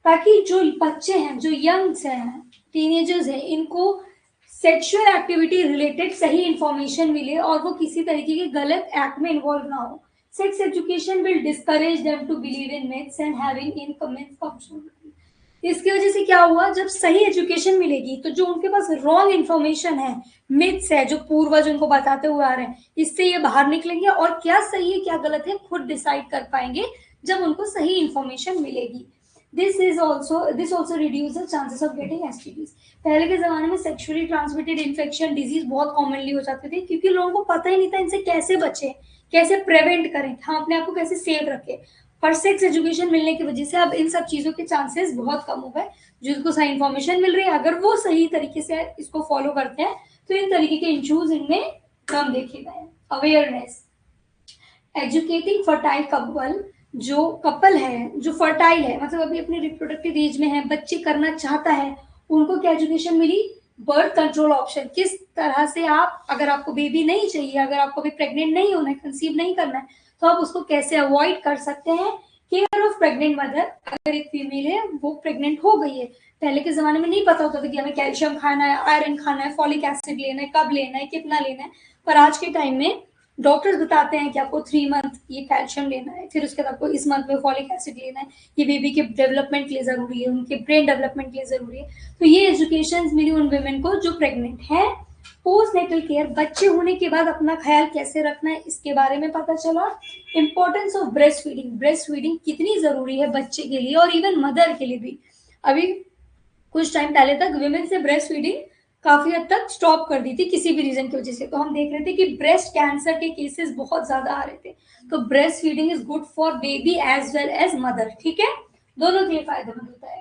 ताकि जो बच्चे हैं, जो यंग्स हैं, टीनेजर्स हैं, इनको सेक्सुअल एक्टिविटी रिलेटेड सही इंफॉर्मेशन मिले और वो किसी तरीके के गलत एक्ट में इन्वॉल्व ना हो। Sex education will discourage them to believe in myths and having income. इसकी वजह से क्या हुआ, जब सही एजुकेशन मिलेगी तो जो उनके पास रॉन्ग इन्फॉर्मेशन है, मिथ्स है, जो पूर्वज उनको बताते हुए आ रहे हैं, इससे ये बाहर निकलेंगे और क्या सही है क्या गलत है खुद डिसाइड कर पाएंगे जब उनको सही इंफॉर्मेशन मिलेगी। This also reduce the chances of getting STDs. पहले के जमाने में सेक्सुअली ट्रांसमिटेड इन्फेक्शन डिजीज बहुत कॉमनली हो जाते थे, क्योंकि लोगों को पता ही नहीं था इनसे कैसे बचे, कैसे प्रिवेंट करें, हम अपने आप को कैसे सेफ रखें। पर सेक्स एजुकेशन मिलने की वजह से अब इन सब चीजों के चांसेस बहुत कम हो गए। जिनको सही इन्फॉर्मेशन मिल रही है, अगर वो सही तरीके से इसको फॉलो करते हैं तो इन तरीके के इश्यूज इनमें कम देखे गए। अवेयरनेस, एजुकेटिंग फर्टाइल कपल, जो कपल है जो फर्टाइल है, मतलब अभी अपने रिप्रोडक्टिव एज में है, बच्चे करना चाहता है, उनको क्या एजुकेशन मिली? बर्थ कंट्रोल ऑप्शन, किस तरह से आप, अगर आपको बेबी नहीं चाहिए, अगर आपको भी प्रेग्नेंट नहीं होना है, कंसीव नहीं करना है, तो आप उसको कैसे अवॉइड कर सकते हैं। केयर ऑफ प्रेग्नेंट मदर, अगर एक फीमेल है वो प्रेग्नेंट हो गई है, पहले के जमाने में नहीं पता होता था कि हमें कैल्शियम खाना है, आयरन खाना है, फॉलिक एसिड लेना है, कब लेना है, कितना लेना है, पर आज के टाइम में डॉक्टर्स बताते हैं कि आपको 3 मंथ ये कैल्शियम लेना है, फिर उसके बाद आपको इस मंथ में फॉलिक एसिड लेना है, ये बेबी के डेवलपमेंट के लिए जरूरी है, उनके ब्रेन डेवलपमेंट के लिए जरूरी है। तो ये एजुकेशन मिली उन वुमेन को जो प्रेग्नेंट है। पोस्ट नेटल केयर, बच्चे होने के बाद अपना ख्याल कैसे रखना है इसके बारे में पता चला। Importance of breast feeding, breast feeding कितनी जरूरी है बच्चे के लिए और इवन मदर के लिए भी। अभी कुछ टाइम पहले तक वुमेन से ब्रेस्ट फीडिंग काफी हद तक स्टॉप कर दी थी किसी भी रीजन की वजह से, तो हम देख रहे थे कि ब्रेस्ट कैंसर के केसेस बहुत ज्यादा आ रहे थे। तो breast feeding is good for baby as well as mother, ठीक है, दोनों के लिए फायदेमंद होता है।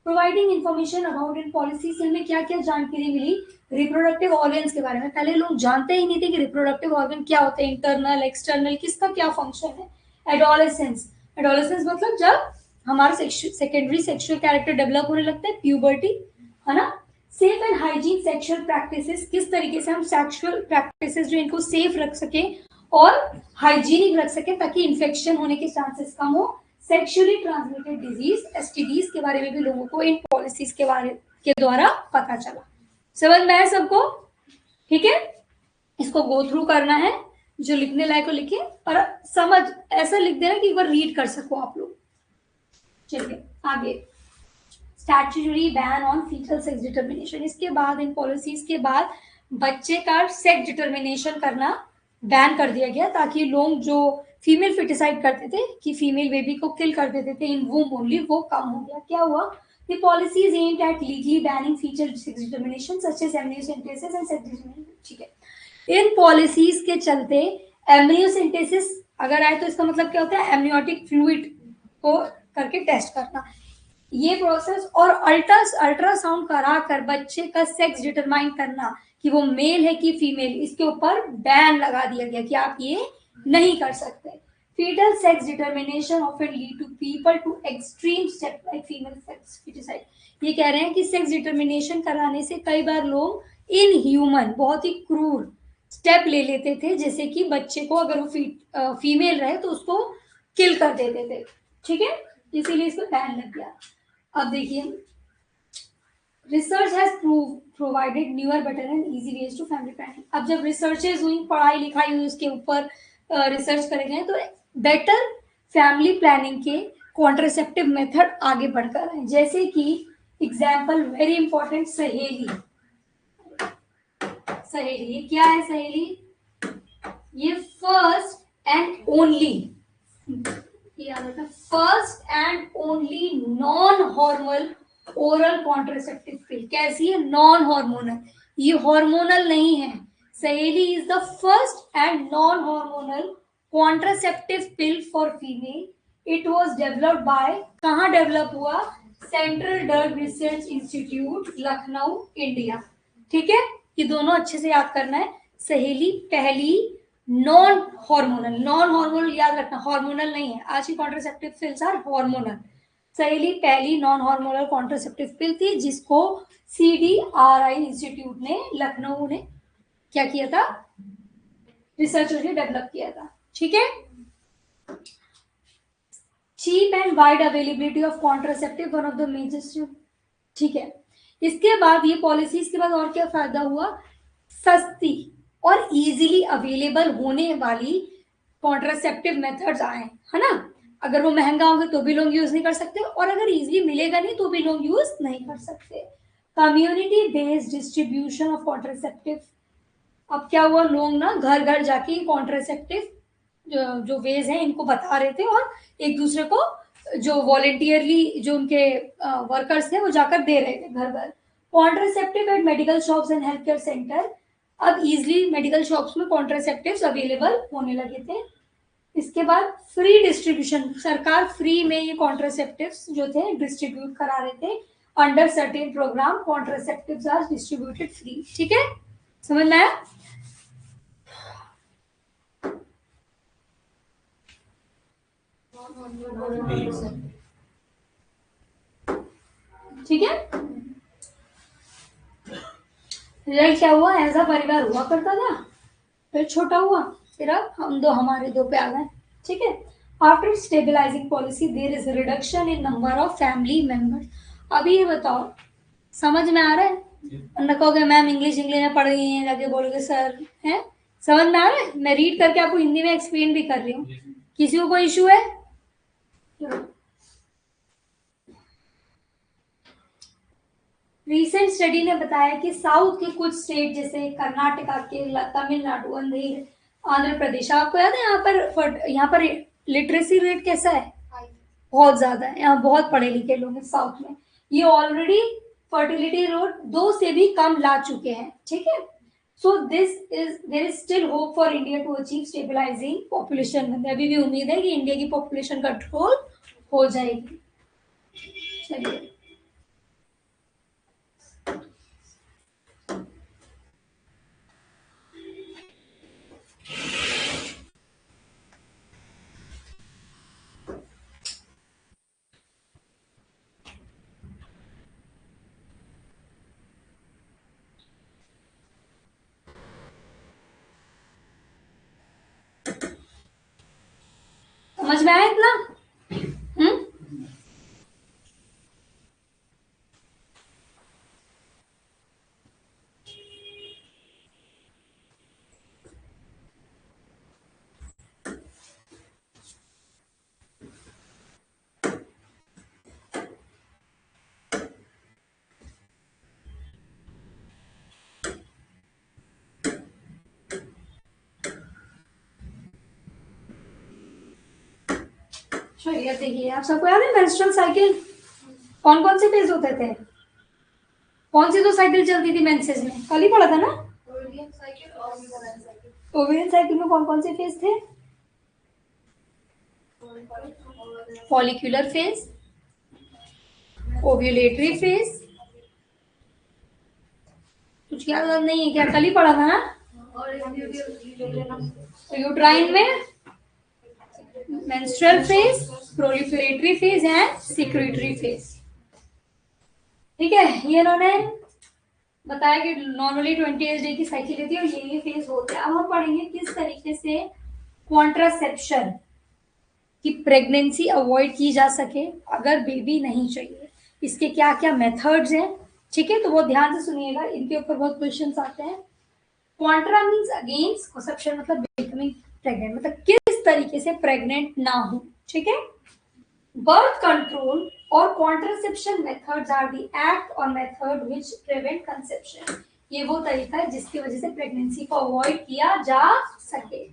प्रोवाइडिंग इन्फॉर्मेशन अबाउट इन पॉलिसीज, इनमें क्या क्या जानकारी मिली? रिप्रोडक्टिव ऑर्गन्स के बारे में, पहले लोग जानते ही नहीं थे कि रिप्रोडक्टिव ऑर्गन क्या होते हैं, इंटरनल एक्सटर्नल, किसका क्या फंक्शन है। एडोलेसेंस, एडोलेसेंस मतलब जब हमारा सेकेंडरी सेक्सुअल कैरेक्टर डेवलप होने लगता है, प्यूबर्टी, है ना। Safe and hygiene sexual practices, किस तरीके से हम सेक्सुअल प्रैक्टिसेस जो इनको सेफ रख सके और हाइजीनिक रख सके ताकि इन्फेक्शन होने के चांसेस कम हो। सेक्सुअली ट्रांसमिटेड डिजीज, एसटीडीज के बारे में भी लोगों को इन पॉलिसीज के बारे के द्वारा पता चला। समझ में आया सबको? ठीक है, इसको गो थ्रू करना है, जो लिखने लायक को लिखे और समझ ऐसा लिख देना कि एक बार रीड कर सको आप लोग। चलिए आगे, statutory ban on foetal sex determination, इसके बाद इन पॉलिसीज के बाद बच्चे का सेक्स डिटर्मिनेशन करना बैन कर दिया गया, ताकि लोग जो फीमेल फिटिसाइड करते थे कि फीमेल बेबी को किल कर देते थे इन वूम ओनली, वो कम हो गया। क्या हुआ? The policies aimed at legally banning foetal sex determination such as amniocentesis and sex determination, ठीक है। इन पॉलिसीज के चलते एम्नियोसेंटेसिस अगर आए तो इसका मतलब क्या होता है? एमनियोटिक फ्लूइड को करके टेस्ट करना, ये प्रोसेस, और अल्ट्रासाउंड करा कर बच्चे का सेक्स डिटरमाइन करना कि वो मेल है कि फीमेल, इसके ऊपर बैन लगा दिया गया कि आप ये नहीं कर सकते। Foetal sex determination often lead to people to extreme step like female sex foeticide, ये कह रहे हैं कि सेक्स डिटर्मिनेशन कराने से कई बार लोग इनह्यूमन, बहुत ही क्रूर स्टेप ले लेते थे, जैसे कि बच्चे को अगर वो फीमेल रहे तो उसको किल कर देते थे, ठीक है, इसीलिए इसको बैन लग गया। अब देखिए, research has provided newer better and easy ways to family planning, अब जब रिसर्चेज हुई, पढ़ाई लिखाई हुई, उसके ऊपर रिसर्च करे गए, तो बेटर फैमिली प्लानिंग के कॉन्ट्रासेप्टिव मेथड आगे बढ़कर आए, जैसे कि एग्जाम्पल वेरी इंपॉर्टेंट, सहेली। सहेली ये क्या है? सहेली ये first and only, first and only non hormonal oral contraceptive पिल। कैसी है? नॉन हार्मोनल, ये हार्मोनल नहीं है। सहेली is the first and non hormonal contraceptive pill for female. It was developed by, कहाँ डेवलप हुआ? Central drug research institute, Lucknow, India, ठीक है, ये दोनों अच्छे से याद करना है। सहेली पहली नॉन हार्मोनल याद रखना, हार्मोनल नहीं है, आज की कॉन्ट्रासेप्टिव पिल्स आर हार्मोनल। सहेली पहली नॉन हार्मोनल कॉन्ट्रासेप्टिव पिल थी, जिसको CDRI इंस्टीट्यूट ने, लखनऊ ने क्या किया था? रिसर्च करके डेवलप किया था, ठीक है। Cheap and wide availability of contraceptive, one of the major, ठीक है। इसके बाद ये पॉलिसीज के बाद और क्या फायदा हुआ? सस्ती और इजीली अवेलेबल होने वाली कॉन्ट्रासेप्टिव मेथड्स आए, है ना। अगर वो महंगा होगा तो भी लोग यूज नहीं कर सकते, और अगर इजीली मिलेगा नहीं तो भी लोग यूज नहीं कर सकते। Community based distribution of contraceptive, अब क्या हुआ? लोग ना घर घर जाके कॉन्ट्रासेप्टिव जो वेज हैं इनको बता रहे थे, और एक दूसरे को जो वॉलेंटियरली जो उनके वर्कर्स थे वो जाकर दे रहे थे घर घर। Contraceptive at medical shops and health care centre, अब इजिली मेडिकल शॉप्स में कॉन्ट्रासेप्टिव्स अवेलेबल होने लगे थे। इसके बाद फ्री डिस्ट्रीब्यूशन, सरकार फ्री में ये कॉन्ट्रासेप्टिव्स जो थे डिस्ट्रीब्यूट करा रहे थे। Under certain programme contraceptives are distributed free. ठीक है, समझ में आया? ठीक है, रिजल्ट क्या हुआ? ऐसा परिवार हुआ करता था, फिर छोटा हुआ, फिर अब हम दो हमारे दो पे आ गए। ठीक है, after stabilising policy there is reduction in number of family members. अभी ये बताओ, समझ में आ रहा है? वरना कहोगे मैम इंग्लिश में पढ़ रही हैं, जाके बोलोगे सर है। समझ में आ रहा है? मैं रीड करके आपको हिंदी में एक्सप्लेन भी कर रही हूँ। किसी को कोई इशू है? रिसेंट स्टडी ने बताया कि साउथ के कुछ स्टेट जैसे कर्नाटका, केरला, तमिलनाडु, आंध्र प्रदेश, आपको याद है यहाँ पर लिटरेसी रेट कैसा है? बहुत ज्यादा है। यहाँ बहुत पढ़े लिखे लोग हैं साउथ में। ये ऑलरेडी फर्टिलिटी रेट 2 से भी कम ला चुके हैं। ठीक है, so there is still hope for India to achieve stabilising population. अभी भी उम्मीद है कि इंडिया की पॉपुलेशन कंट्रोल हो जाएगी। चलिए, समझ में आया इतना? चलिए देखिए, आप सबको याद है मेंस्ट्रुअल साइकिल कौन कौन से फेज होते थे? कौन सी दो साइकिल चलती थी मेंसेस में? कल ही पढ़ा था ना। ओवियन साइकिल और ओवियन साइकिल। ओवेरियन साइकिल में कौन कौन से फेज थे? फॉलिक्यूलर फेज, ओव्यूलेटरी फेज, कुछ याद नहीं है क्या? कल ही पढ़ा था ना। यूट्राइन में menstrual phase, proliferatory phase and secretory phase. ठीक है, ये इन्होंने बताया कि नॉर्मली 28 डे की साइकिल रहती है और ये फेज होते हैं। अब हम पढ़ेंगे किस तरीके से कॉन्ट्रासेप्शन की प्रेगनेंसी अवॉइड की जा सके अगर बेबी नहीं चाहिए। इसके क्या क्या मेथड्स हैं, ठीक है, तो वो ध्यान से सुनिएगा, इनके ऊपर बहुत क्वेश्चंस आते हैं। कॉन्ट्रा मीन्स अगेंस्ट कंसेप्शन, मतलब बिकमिंग प्रेग्नेंट, मतलब किस तरीके से प्रेग्नेंट ना हो। ठीक है, बर्थ कंट्रोल और contraception methods are the act और मेथड विच प्रिवेंट कंसेप्शन। ये वो तरीका है जिसकी वजह से प्रेगनेंसी को अवॉइड किया जा सके।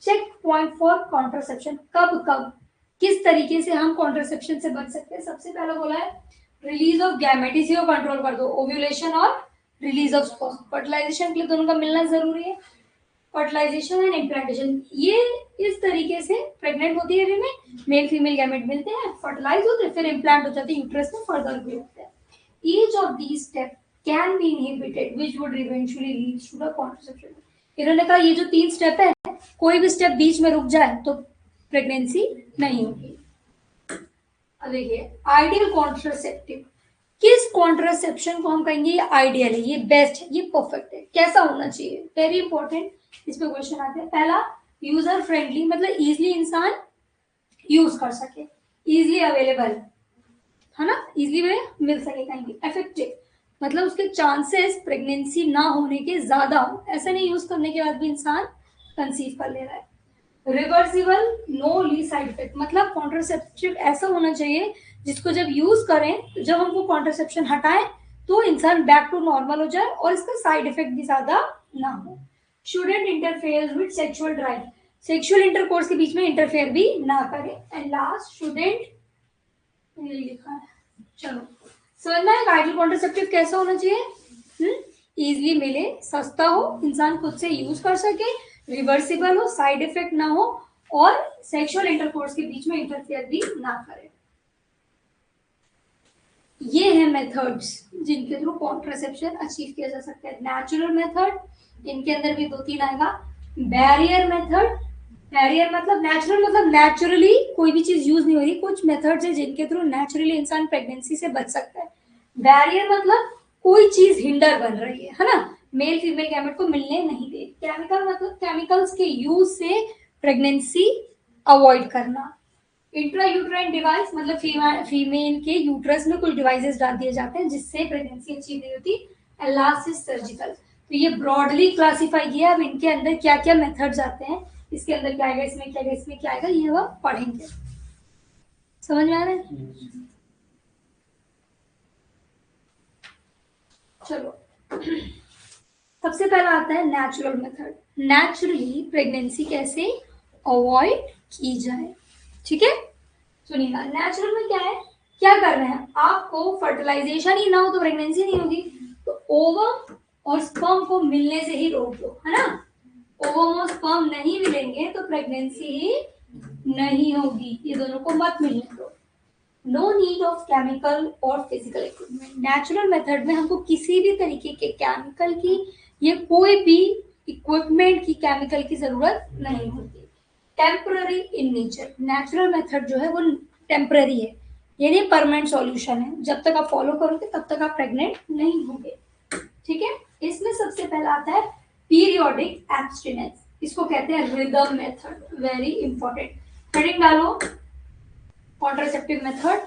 चेक पॉइंट फॉर कॉन्ट्रासेप्शन, कब कब किस तरीके से हम कॉन्ट्रासेप्शन से बच सकते हैं। सबसे पहला बोला है रिलीज ऑफ गैमेट, इसी को कंट्रोल कर दो, ओव्यूलेशन और रिलीज ऑफ स्पर्म। फर्टिलाइजेशन के लिए दोनों का मिलना जरूरी है, फर्टिलाइजेशन एंड इम्प्लांटेशन। ये इस तरीके से प्रेग्नेंट होती है फीमेल, मेल फीमेल गैमेट मिलते हैं, फर्टिलाइज होते हैं, फिर इम्प्लांट हो जाते हैं, यूट्रस में फर्दर ग्रो होते हैं। Each of these step can be inhibited which would eventually lead to the contraception. इन्होंने कहा ये जो 3 स्टेप है, कोई भी स्टेप बीच में रुक जाए तो प्रेगनेंसी नहीं होगी। अब देखिए आइडियल कॉन्ट्रासेप्टिव, किस कॉन्ट्रासेप्शन को हम कहेंगे ये आइडियल है, ये बेस्ट है, ये परफेक्ट है, कैसा होना चाहिए, वेरी इंपॉर्टेंट, इस पे क्वेश्चन आते हैं। पहला यूजर फ्रेंडली, मतलब इजिली इंसान यूज कर सके, इजिली अवेलेबल है ना, इजिली में मिल सके कहीं भी। इफेक्टिव, मतलब उसके चांसेस प्रेगनेंसी ना होने के ज्यादा हो, ऐसा नहीं यूज करने के बाद भी इंसान कंसीव कर ले रहा है। रिवर्सिबल, नो ली साइड इफेक्ट, मतलब कॉन्ट्रासेप्टिव ऐसा होना चाहिए जिसको जब यूज करें तो जब हम वो कॉन्ट्रासेप्शन हटाएं तो इंसान बैक टू नॉर्मल हो जाए और इसका साइड इफेक्ट भी ज्यादा ना हो। Shouldn't interfere with sexual drive, sexual intercourse के बीच में इंटरफेयर भी ना करे। एंड लास्ट शुडेंट, ये लिखा है, चलो समझ में आएगा आइडियल कॉन्ट्रासेप्टिव कैसा होना चाहिए। इजिली मिले, सस्ता हो, इंसान खुद से यूज कर सके, रिवर्सिबल हो, साइड इफेक्ट ना हो और सेक्सुअल इंटरकोर्स के बीच में इंटरफेयर भी ना करे। ये है मेथड्स जिनके थ्रू कॉन्ट्रासेप्शन अचीव किया जा सकता है। नेचुरल मेथड, इनके अंदर भी 2-3 आएगा। बैरियर मेथड, बैरियर मतलब नेचुरल, मतलब नेचुरली कोई भी चीज यूज नहीं हो रही, कुछ मेथड्स है जिनके थ्रू नेचुरली इंसान प्रेगनेंसी से बच सकता है। बैरियर मतलब कोई चीज हिंडर बन रही है ना, मेल फीमेल गैमेट को मिलने नहीं दे। केमिकल मतलब केमिकल्स के यूज से प्रेगनेंसी अवॉइड करना। इंट्रायूट्राइन डिवाइस मतलब फीमेल के यूट्रस में कुछ डिवाइसेस डाल दिए जाते हैं जिससे प्रेगनेंसी अचीव नहीं होती। And last is surgical. तो ये ब्रॉडली क्लासिफाई किया। अब इनके अंदर क्या क्या मेथड्स आते हैं, इसके अंदर क्या आएगा, इसमें क्या आएगा, इसमें क्या आएगा, ये वह पढ़ेंगे। समझ में आ रहा है? चलो, सबसे पहला आता है नेचुरल मेथड। नेचुरली प्रेगनेंसी कैसे अवॉइड की जाए, ठीक है? सुनिएगा, नेचुरल में क्या है, क्या कर रहे हैं, आपको फर्टिलाइजेशन ही ना हो तो प्रेगनेंसी नहीं होगी, तो ओवम और स्पर्म को मिलने से ही रोक दो, है ना। ओवम और स्पर्म नहीं मिलेंगे तो प्रेगनेंसी ही नहीं होगी, ये दोनों को मत मिलने दो। नो नीड ऑफ केमिकल और फिजिकल इक्विपमेंट। नेचुरल मेथड में हमको किसी भी तरीके के केमिकल की या कोई भी इक्विपमेंट की, केमिकल की जरूरत नहीं होती। Temporary in nature, natural method जो है वो टेम्पररी है, यानी परमानेंट सॉल्यूशन है। जब तक आप फॉलो करोगे तब तक आप प्रेग्नेंट नहीं होंगे, ठीक है। इसमें सबसे पहला आता है पीरियोडिक एब्स्टिनेंस, इसको कहते हैं rhythm method, very important. Heading डालो कॉन्ट्रासेप्टिव मेथड,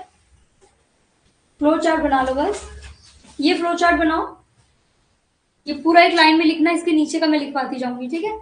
फ्लो चार्ट बना लो बस। ये फ्लो चार्ट बनाओ, ये पूरा एक लाइन में लिखना, इसके नीचे का मैं लिखवाती जाऊंगी, ठीक है।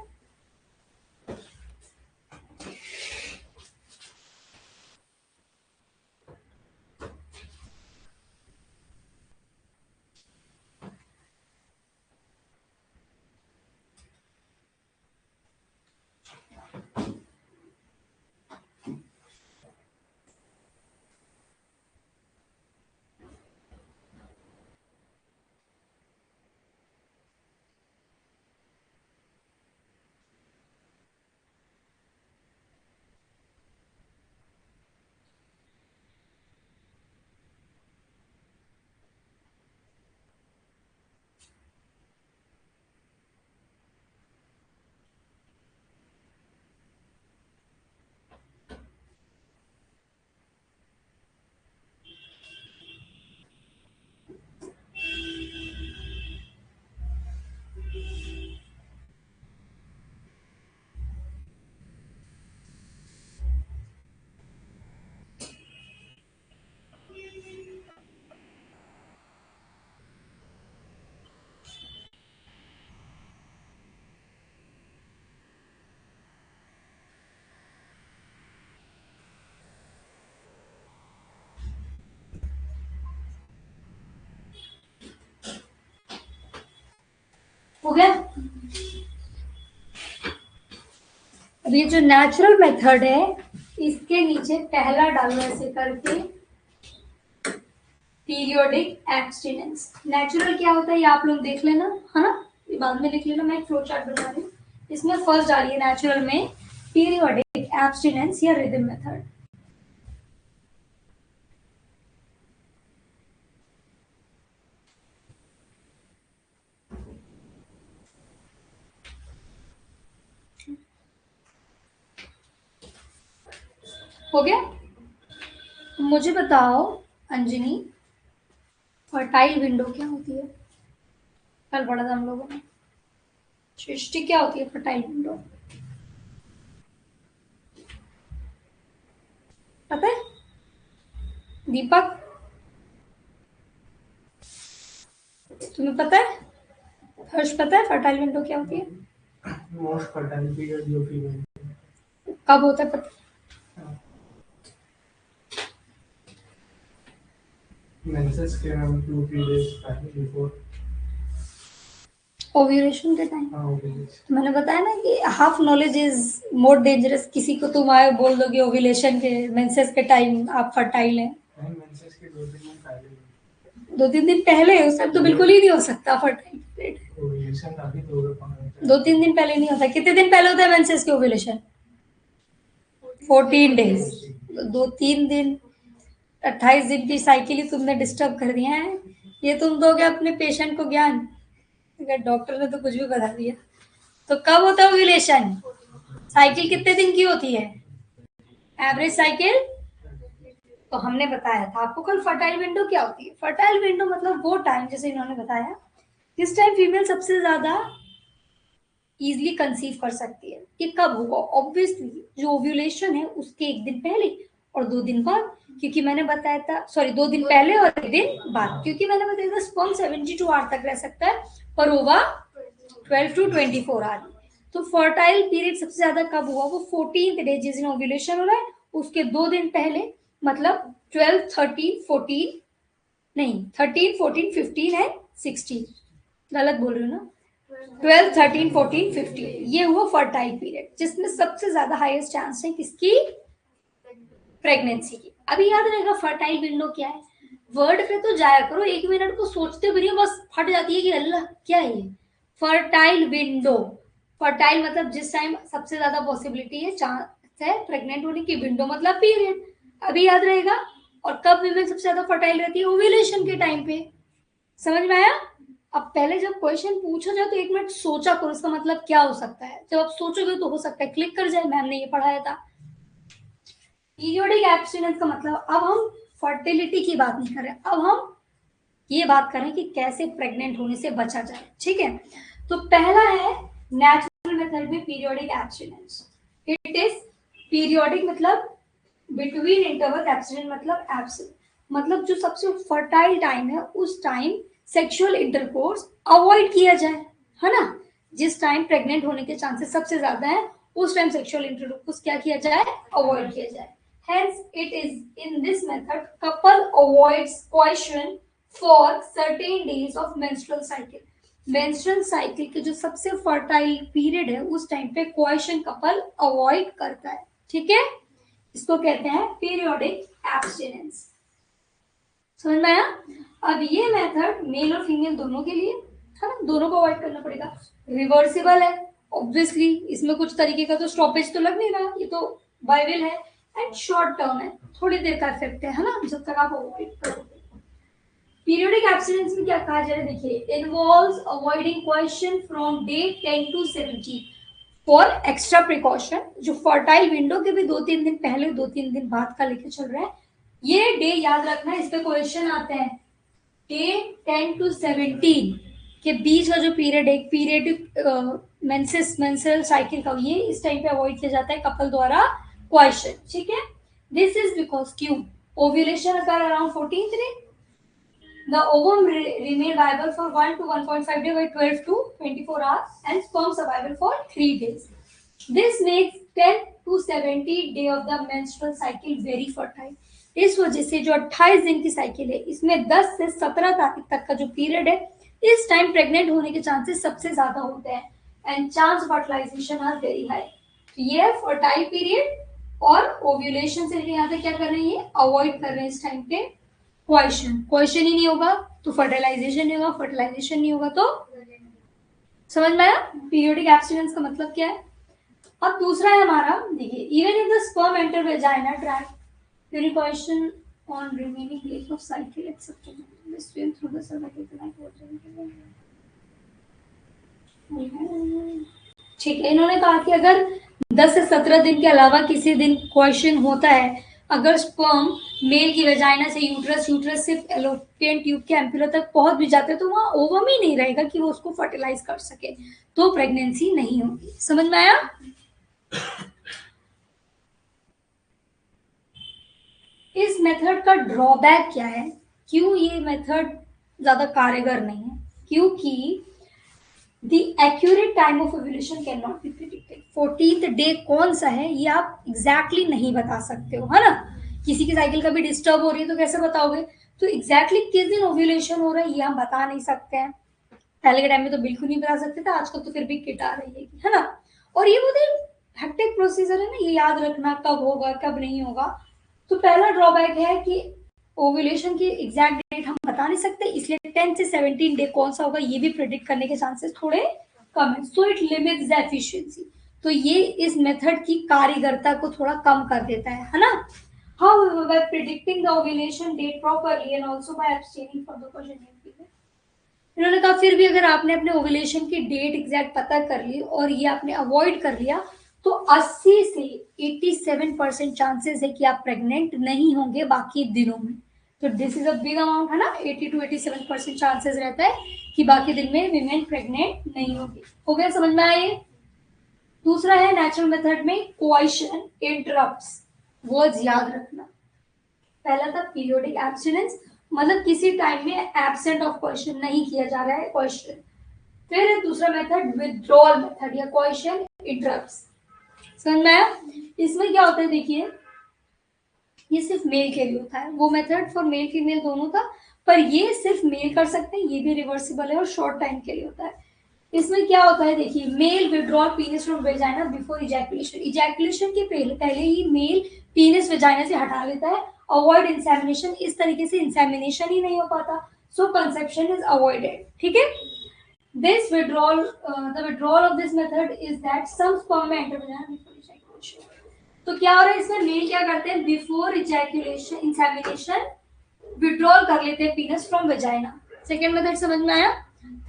हो गया। अब ये जो नेचुरल मेथड है, इसके नीचे पहला डालो ऐसे करके पीरियोडिक एब्स्टिनेंस। नेचुरल क्या होता है ये आप लोग देख लेना, है ना, ये बाद में लिख लेना, मैं एक फ्लो चार्ट बना रही हूँ। इसमें फर्स्ट डालिए नेचुरल में पीरियोडिक एब्स्टिनेंस या रिदम मेथड। हो गया। मुझे बताओ अंजनी, फर्टाइल विंडो क्या होती है? कल पढ़ा था हम लोगों ने। सृष्टि क्या होती है फर्टाइल विंडो, पता है? दीपक तुम्हें पता है? हर्ष पता है फर्टाइल विंडो क्या होती है? मोस्ट फर्टाइल पीरियड जो फीमेल कब होता है पता? मेंसेस के अराउंड 2-3 days पहले बिफोर ओव्यूलेशन के टाइम। ओव्यूलेशन। मैंने बताया ना कि half knowledge is more dangerous. किसी को तुम आए बोल दोगे ओव्यूलेशन के, मेंसेस के टाइम आप फर्टाइल हैं, नहीं, मेंसेस के 2-3 दिन पहले। 2-3 दिन पहले उस टाइम तो बिल्कुल ही नहीं हो सकता फर्टाइल। ओव्यूलेशन अभी तो होगा 5 2-3 दिन पहले नहीं होता। कितने दिन पहले होता है मेंसेस के ओव्यूलेशन? 14 डेज, 2-3 दिन, 28 दिन की साइकिल ही तुमने डिस्टर्ब कर दिया है। ये तुम दोगे अपने पेशेंट को ज्ञान? अगर डॉक्टर ने तो कुछ भी बता दिया। तो कब होता है ओव्यूलेशन? साइकिल कितने दिन की होती है एवरेज साइकिल? तो हमने बताया था आपको कल फर्टाइल विंडो क्या होती है। फर्टाइल विंडो मतलब वो टाइम, जैसे इन्होंने बताया, किस टाइम फीमेल सबसे ज्यादा इजिली कंसीव कर सकती है। ये कब होगा? ऑब्वियसली जो ओव्यूलेशन है उसके 1 दिन पहले और 2 दिन बाद, क्योंकि मैंने बताया था, सॉरी 2 दिन पहले और 1 दिन बाद, क्योंकि मैंने बताया था स्पर्म 72 आवर तक रह सकता है पर ओवा 12 to 24 आवर। तो फर्टाइल पीरियड सबसे ज्यादा कब हुआ? वो 14th डे, जिस दिन ओव्यूलेशन हो रहा है उसके 2 दिन पहले, मतलब 12, 13, 14, नहीं 13, 14, 15 एंड 16, गलत बोल रही हूँ ना, 12, 13, 14, 15, ये हुआ फर्टाइल पीरियड, जिसमें सबसे ज्यादा हाईएस्ट चांस है किसकी? प्रेगनेंसी की। अभी याद रहेगा फर्टाइल विंडो क्या है। वर्ड पे तो जाया करो, 1 मिनट को सोचते भी नहीं बस फट जाती है कि अल्लाह क्या है ये। फर्टाइल विंडो, फर्टाइल मतलब जिस टाइम सबसे ज्यादा पॉसिबिलिटी है, चांस है प्रेग्नेंट होने की, विंडो मतलब पीरियड, अभी याद रहेगा। और कब विमेन सबसे ज्यादा फर्टाइल रहती है? ओव्यूलेशन के टाइम पे। समझ में आया? अब पहले जब क्वेश्चन पूछा जाए तो 1 मिनट सोचा करो इसका मतलब क्या हो सकता है। जब आप सोचोगे तो हो सकता है क्लिक कर जाए, मैम ने ये पढ़ाया था। पीरियोडिक एब्स्टिनेंस का मतलब, अब हम फर्टिलिटी की बात नहीं कर रहे, अब हम ये बात करें कि कैसे प्रेग्नेंट होने से बचा जाए। ठीक है, तो पहला है नेचुरल मेथड में periodic abstinence. It is periodic मतलब बिटवीन इंटरवल, एब्स्टिनेंस मतलब एब्सेंट, मतलब जो सबसे फर्टाइल टाइम है उस टाइम सेक्सुअल इंटरकोर्स अवॉइड किया जाए, है ना। जिस टाइम प्रेग्नेंट होने के चांसेस सबसे ज्यादा है उस टाइम सेक्सुअल इंटरकोर्स क्या किया जाए? अवॉइड किया जाए। Hence, it is in this method couple avoids coition for certain days of menstrual cycle. Menstrual cycle के जो सबसे फर्टाइल पीरियड है उस टाइम पे coition couple अवॉइड करता है। ठीक है, इसको कहते हैं पीरियोडिक एब्स्टिनेंस। समझ में आया? अब ये मेथड मेल और फीमेल दोनों के लिए है ना, दोनों को अवॉइड करना पड़ेगा। रिवर्सिबल है ऑब्वियसली, इसमें कुछ तरीके का तो स्टॉपेज तो लग नहीं रहा, ये तो बाइबल है। एंड शॉर्ट टर्म है, थोड़ी देर का इफेक्ट है ना, जब तक आप अवॉइड करोगे। पीरियोडिक एब्स्टिनेंस में क्या कहा जा रहा है? देखिए, involves avoiding question from day 10 to 17 for extra precaution. जो फर्टाइल विंडो के भी 2-3 दिन पहले 2-3 दिन बाद का लेके चल रहा है, ये डे याद रखना है, इस पे क्वेश्चन आते हैं। डे 10 to 17 के बीच का जो पीरियड है, पीरियड मेंस्ट्रुअल साइकिल का, ये इस टाइम पे अवॉइड किया जाता है कपल द्वारा क्वेश्चन। ठीक है, दिस इज बिकॉज क्यों? Ovulation occur around 14th day, the ovum remain viable for 1 to 1.5 day by 12 to 24 hours and sperm survival for 3 days. This makes 10 to 70 day of the menstrual cycle very fertile. इस वजह से जो 28 दिन की cycle है इसमें 10 से 17 तारीख तक का जो पीरियड है, इस टाइम प्रेग्नेंट होने के चांसेस सबसे ज्यादा होते हैं and chance fertilisation are very high. ये है फर्टाइल पीरियड, और ओव्यूलेशन से यहाँ पे क्या कर रहे हैं? ये अवॉइड कर रहे हैं इस टाइम पे क्वेश्चन ही नहीं होगा तो फर्टिलाइजेशन नहीं होगा, फर्टिलाइजेशन नहीं होगा तो। समझ में आया पीरियोडिक एब्स्टिनेंस का मतलब क्या है? अब दूसरा है हमारा, देखिए, even if the sperm enter vagina tract during question on remaining days of cycle except swim through the cervical canal. ठीक है, इन्होंने कहा कि अगर 10 से 17 दिन के अलावा किसी दिन क्वेश्चन होता है, अगर स्पर्म मेल की वेजाइना से यूट्रस से फैलोपियन ट्यूब के एम्पुला तक पहुंच भी जाते हैं तो वहां ओवम ही नहीं रहेगा कि वो उसको फर्टिलाइज कर सके, तो प्रेगनेंसी नहीं होगी। समझ में आया? इस मेथड का ड्रॉबैक क्या है? क्यों ये मेथड ज्यादा कारगर नहीं है? क्योंकि The accurate time of ovulation cannot be predicted. 14th day कौन सा है ये आप एग्जैक्टली नहीं बता सकते हो, है ना। किसी की साइकिल कभी डिस्टर्ब हो रही है तो कैसे बताओगे? तो एग्जैक्टली किस दिन ओव्यूलेशन हो रहा है ये हम बता नहीं सकते हैं। पहले के टाइम में तो बिल्कुल नहीं बता सकते थे, आजकल तो फिर भी किट आ रही है ना। और ये बहुत हेक्टिक प्रोसीजर है ना, ये याद रखना कब होगा कब नहीं होगा। तो पहला ड्रॉबैक है कि ओव्यूलेशन की एग्जैक्ट डेट हम बता नहीं सकते, इसलिए 10 से 17 डे कौन सा होगा ये भी प्रेडिक्ट करने के चांसेस थोड़े कम है। So it limits the efficiency. तो ये इस मेथड की कारीगरता को थोड़ा कम कर देता है ना। However, by predicting the ovulation date properly and also by abstaining from the progenitor period, इन्होंने कहा फिर भी अगर आपने अपने ओवुलेशन की डेट एग्जैक्ट पता कर ली और ये आपने अवॉइड कर लिया तो 80 से 87% चांसेस है कि आप प्रेग्नेंट नहीं होंगे बाकी दिनों में। तो this is a big amount है ना, 80 to 87% चांसेस रहता है कि बाकी दिन में विमेन प्रेग्नेंट नहीं होगी। हो गया, समझ में आए। दूसरा है नेचुरल मेथड में कोआइशन इंटरप्ट्स, वर्ड्स याद रखना। पहला था पीरियोडिक एब्स्टिनेंस, मतलब किसी टाइम में एब्सेंट ऑफ क्वेश्चन नहीं किया जा रहा है क्वेश्चन। फिर दूसरा मेथड विथड्रॉल मेथड या क्वेश्चन इंटरप्ट्स। समझ में आया। इसमें क्या होता है देखिए, ये सिर्फ मेल के लिए होता है, वो मेथड फॉर मेल फीमेल दोनों था, पर ये सिर्फ मेल कर सकते हैं, ये भी रिवर्सिबल है और शॉर्ट टाइम के लिए होता है। इसमें क्या होता है देखिए, male withdrawal penis from vagina before ejaculation, ejaculation के पहले ही मेल पीनिस वेजाइना से हटा लेता है। अवॉइड इंसेमिनेशन, इस तरीके से इंसेमिनेशन ही नहीं हो पाता, सो कंसेप्शन इज अवॉइडेड। ठीक है, this withdrawal the withdrawal of this method is that some sperm enter vagina before ejaculation. तो क्या हो रहा है इसमें, मेल क्या करते हैं, बिफोर इजैकुलेशन इंसेमिनेशन विड्रॉल कर लेते हैं पीनस फ्रॉम वेजाइना। सेकेंड मेथड समझ में आया।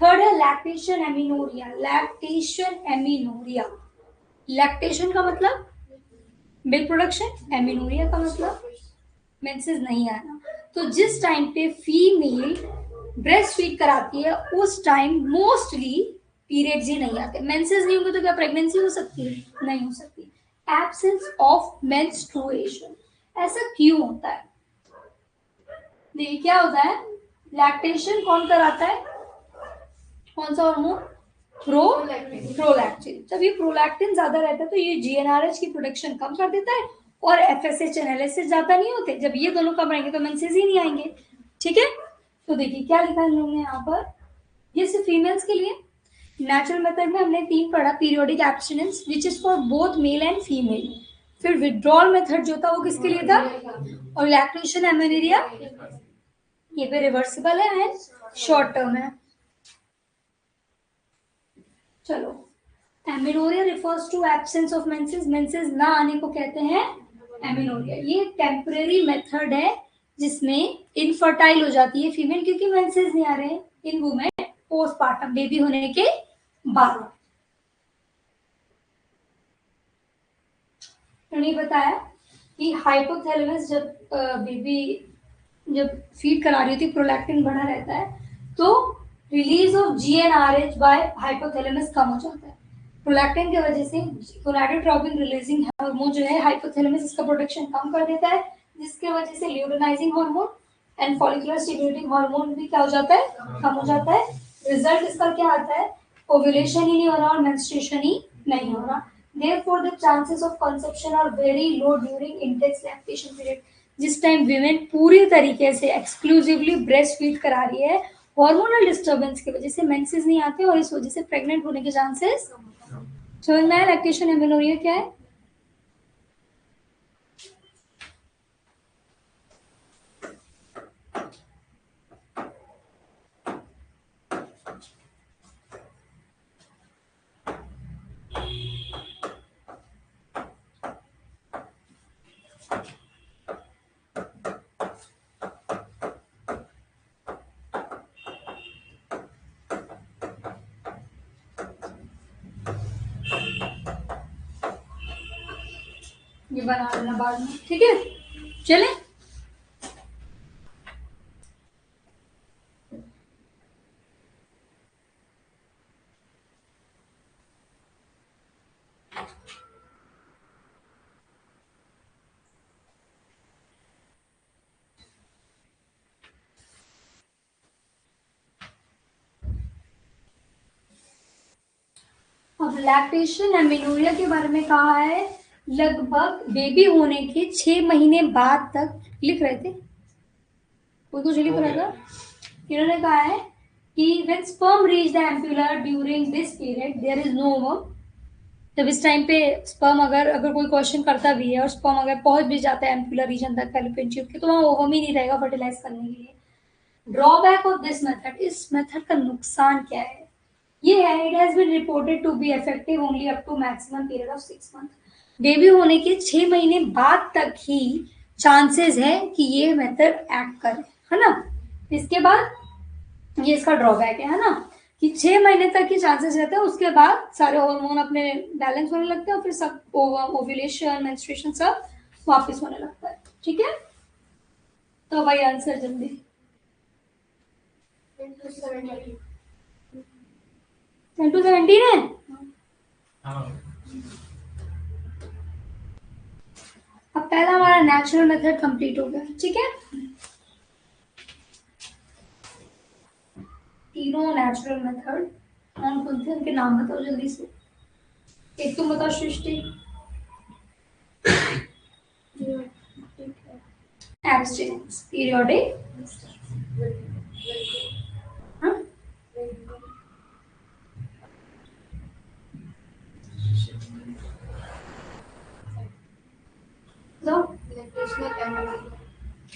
थर्ड है lactation amenorrhoea. Lactation amenorrhoea, lactation का मतलब मिल्क प्रोडक्शन, एमिनोरिया का मतलब मेंसेस नहीं आना। तो जिस टाइम पे फीमेल ब्रेस्ट फीड कराती है उस टाइम मोस्टली पीरियड्स ही नहीं आते। मेंसेस नहीं होंगे तो क्या प्रेगनेंसी हो सकती है, नहीं हो सकती। एब्सेंस ऑफ मेंस्ट्रुएशन, ऐसा क्यों होता है, देखिए क्या होता है, लैक्टेशन कौन कराता है, कौन सा हार्मोन, प्रोलैक्टिन। जब ये प्रोलैक्टिन ज्यादा रहता है तो ये जीएनआरएच की प्रोडक्शन कम कर देता है और एफएसएच एनालिसिस ज्यादा नहीं होते। जब ये दोनों कम रहेंगे तो मेंसेस ही नहीं आएंगे। ठीक है, तो देखिए क्या लिखा है इन लोगों ने यहाँ पर, ये सिर्फ फीमेल्स के लिए। नेचुरल मेथड में हमने 3 पढ़ा, periodic abstinence which is for both male and female. फिर विड्रॉल मेथड जो था वो किसके लिए था, और लैक्टेशन एमिनोरिया ये भी रिवर्सिबल है एंड शॉर्ट टर्म है। चलो, amenorrhoea refers to absence of menses, menses ना आने को कहते हैं एमिनोरिया। ये टेम्परेरी मेथड है जिसमें इनफर्टाइल हो जाती है फीमेल क्योंकि मेंसेस नहीं आ रहे इन वुमेन पोस्टपार्टम, बेबी होने के बाद। उन्होंने बताया कि हाइपोथैलेमस जब फीड करा रही होती प्रोलैक्टिन बढ़ा रहता है तो release of GnRH by hypothalamus कम हो जाता है। प्रोलैक्टिन की वजह से गोनाडोट्रोपिन रिलीजिंग हार्मोन जो है हाइपोथैलेमस इसका प्रोडक्शन कम कर देता है, जिसके वजह से luteinizing hormone and follicular stimulating hormone भी क्या हो जाता है, कम हो जाता है। रिजल्ट इसका क्या आता है, ओव्यूलेशन ही नहीं हो रहा और मेंस्ट्रुएशन ही नहीं हो रहा। Therefore, the chances of conception are very low during intense lactation period. जिस टाइम विमेन पूरी तरीके से एक्सक्लूसिवली ब्रेस्ट फीड करा रही है, हार्मोनल डिस्टर्बेंस की वजह से मेंसेस नहीं आते और इस वजह से प्रेग्नेंट होने के चांसेस। समझ में आया लैक्टेशन एमिनोरिया क्या है। ये बना लेना बाद में, ठीक है। चले, अब लैक्टेशन एमिनोरिया के बारे में कहा है, लगभग बेबी होने के 6 महीने बाद तक, लिख रहे थे कोई कुछ लिख रहा था, इन्होंने कहा है कि when sperm reach the ampulla during this period there is no ovum। जब इस टाइम पे स्पर्म अगर कोई क्वेश्चन करता भी है और स्पर्म अगर पहुंच भी जाता है एम्पुलर रीजन तक फैलोपियन ट्यूब के तो वहाँ ओवम ही नहीं रहेगा फर्टिलाइज करने के लिए। ड्रॉबैक ऑफ दिस मेथड, इस मेथड का नुकसान क्या है, ये है, it has been reported to be effective only up to maximum period of 6 month. Baby होने के 6 महीने बाद तक ही चांसेस है कि ये मेथड एक्ट करे, है ना। इसके बाद ये इसका ड्रॉबैक है ना, कि 6 महीने तक की चांसेस रहते हैं, उसके बाद सारे हार्मोन अपने बैलेंस होने लगते हैं और फिर सब ओव्यूलेशन मेंस्ट्रुएशन सब वापस होने लगता है। ठीक है, तो भाई आंसर जल्दी। 10 to 17 है। हाँ। अब पहला हमारा नेचुरल मेथड कंप्लीट हो गया। ठीक है, तीनों नेचुरल मेथड कौन कौन थे उनके नाम बताओ जल्दी से। एक तुम बताओ सृष्टि। एब्स्टिनेंस, पीरियोडिक, हाँ बताओ।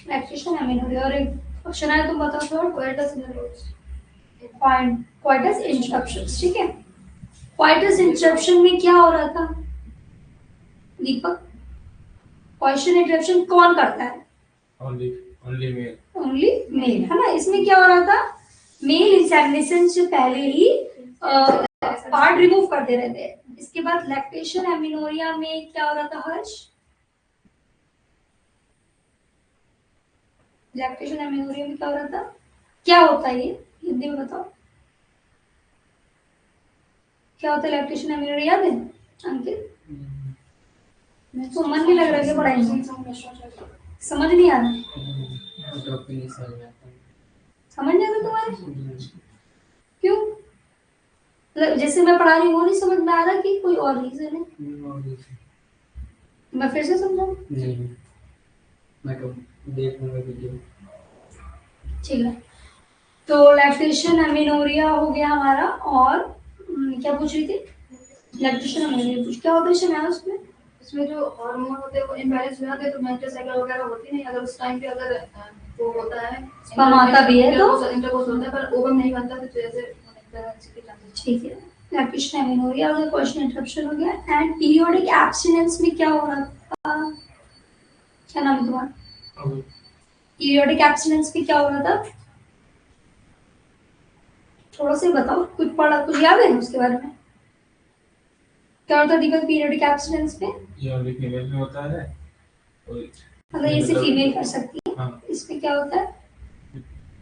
लैक्टेशन एमिनोरिया, और एक क्वेश्चन है तुम बताओ थोड़ा। Coitus interruptions. ठीक है, क्वाइटस इंटरप्शन में क्या हो रहा था दीपक? क्वेश्चन इंटरप्शन कौन करता है? Only mail. ओनली मेल, है ना। इसमें क्या हो रहा था, मेल इंसेमिनेशन से पहले ही पार्ट रिमूव कर दे रहे थे। इसके बाद लैक्टेशन एमिनोरिया में क्या हो रहा था हर्ष? लैक्टेशन एमिनोरिया में क्या हो रहा था, क्या होता है ये हिंदी में बताओ, क्या होता है लैक्टेशन एमिनोरिया? याद है अंकित? तो मन नहीं लग रहा है पढ़ाई में, समझ नहीं आ रहा? समझ नहीं आता तुम्हारे? क्यों? मतलब जैसे मैं पढ़ा रही हूँ वो नहीं समझ में आ रहा कि कोई और रीजन है? मैं फिर से समझाऊं? मैं कब देखूंगा वीडियो। ठीक है, तो लैक्टेशन एमिनोरिया हो गया हमारा। और क्या पूछ रही थी? लैक्टेशन एमिनोरिया पूछ, क्या होता है शनाया उसमें? इसमें जो हार्मोन होते हैं वो इम्बैलेंस हो जाते हैं, तो मेंस्ट्रुअल साइकिल वगैरह होती नहीं। अगर उस टाइम पे अगर वो होता है, स्पर्म आता भी है तो इंटरकोर्स होता है पर ओवम नहीं बनता, तो जैसे प्रेगनेंसी के चांसेस। ठीक है, लैक्टेशन एमिनोरिया और क्वेश्चन इंटरप्शन हो गया। एंड पीरियोडिक एब्स्टिनेंस में क्या हो रहा था? क्या नाम है तुम्हारा? पीरियोडिक एब्स्टिनेंस में क्या हो रहा था? थोड़ा सा बताओ, कुछ पढ़ा, कुछ याद है उसके बारे में? क्या होता है दीपक पीरियोडिक एब्स्टिनेंस पे? ये ओनली फीमेल में होता है। मतलब ये सिर्फ फीमेल कर सकती है। हाँ। इसमें क्या होता है?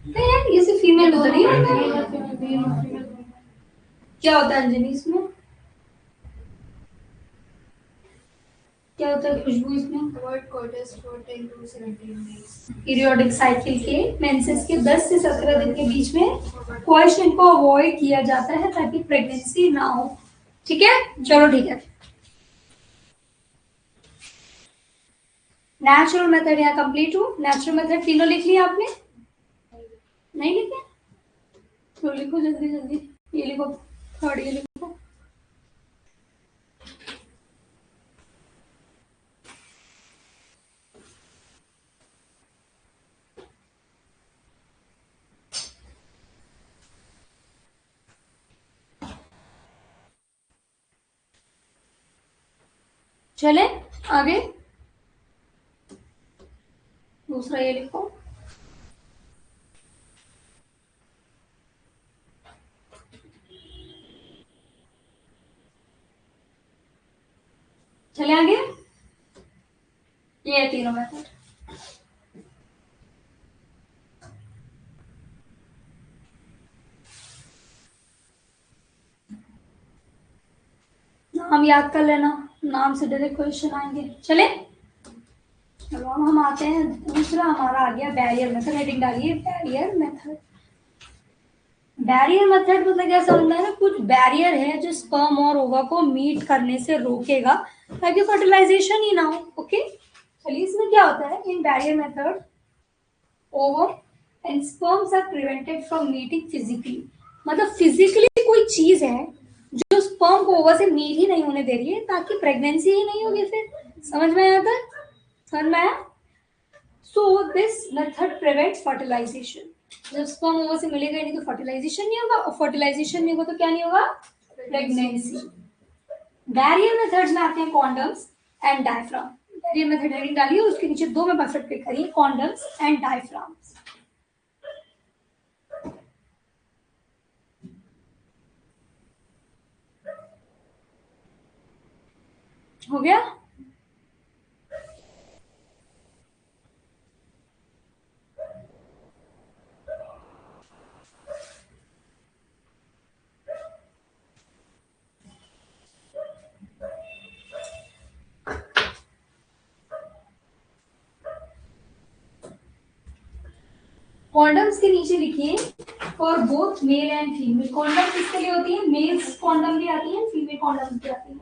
नहीं यार, ये सिर्फ फीमेल होता नहीं है। क्या होता है अंजलि इसमें? क्या होता है खुशबू इसमें? पीरियोडिक साइकिल के मेंसेस के 10 से 17 दिन के बीच में क्वेश्चन को अवॉइड किया जाता है ताकि प्रेगनेंसी ना हो। ठीक है, चलो ठीक है। नेचुरल मेथड यहाँ कंप्लीट हो। नेचुरल मेथड तीनों लिख लिया आपने? नहीं लिखे? तो लिखो जल्दी जल्दी। ये लिखो, थर्ड ये लिखो। चले आगे, दूसरा ये लिखो। चले आगे, ये तीनों मेथड। नाम याद कर लेना, नाम से डायरेक्ट क्वेश्चन आएंगे। चले, चलो अब हम आते हैं, दूसरा हमारा आ गया बैरियर मेथड। हेडिंग डालिए बैरियर मेथड। बैरियर मेथड मतलब क्या समझना है ना, कुछ बैरियर है जो स्पर्म और ओवा को मीट करने से रोकेगा ताकि फर्टिलाइजेशन ही ना हो। ओके, चलिए इसमें क्या होता है, in barrier method ovum and sperms are prevented from meeting physically. मतलब फिजिकली कोई चीज है जो स्पर्म को ओवा से मीट ही नहीं होने दे रही है ताकि प्रेगनेंसी ही नहीं होगी। फिर समझ में आया था? समझ में आया? So this method prevents fertilisation. जब स्पर्म ओवर से मिलेगा नहीं तो फर्टिलाइजेशन नहीं होगा, और फर्टिलाइजेशन नहीं होगा तो क्या नहीं होगा, प्रेगनेंसी। बैरियर मेथड्स में आते हैं condoms and diaphragm. Barrier method heading डालिए, उसके नीचे दो में परफेक्ट क्लिक करिए, कॉन्डम्स एंड डायफ्राम्स। हो गया। कॉन्डम्स के नीचे लिखिए for both male and female. Condom किसके लिए होती है, मेल्स कॉन्डम भी आती है, फीमेल कॉन्डम भी आती है।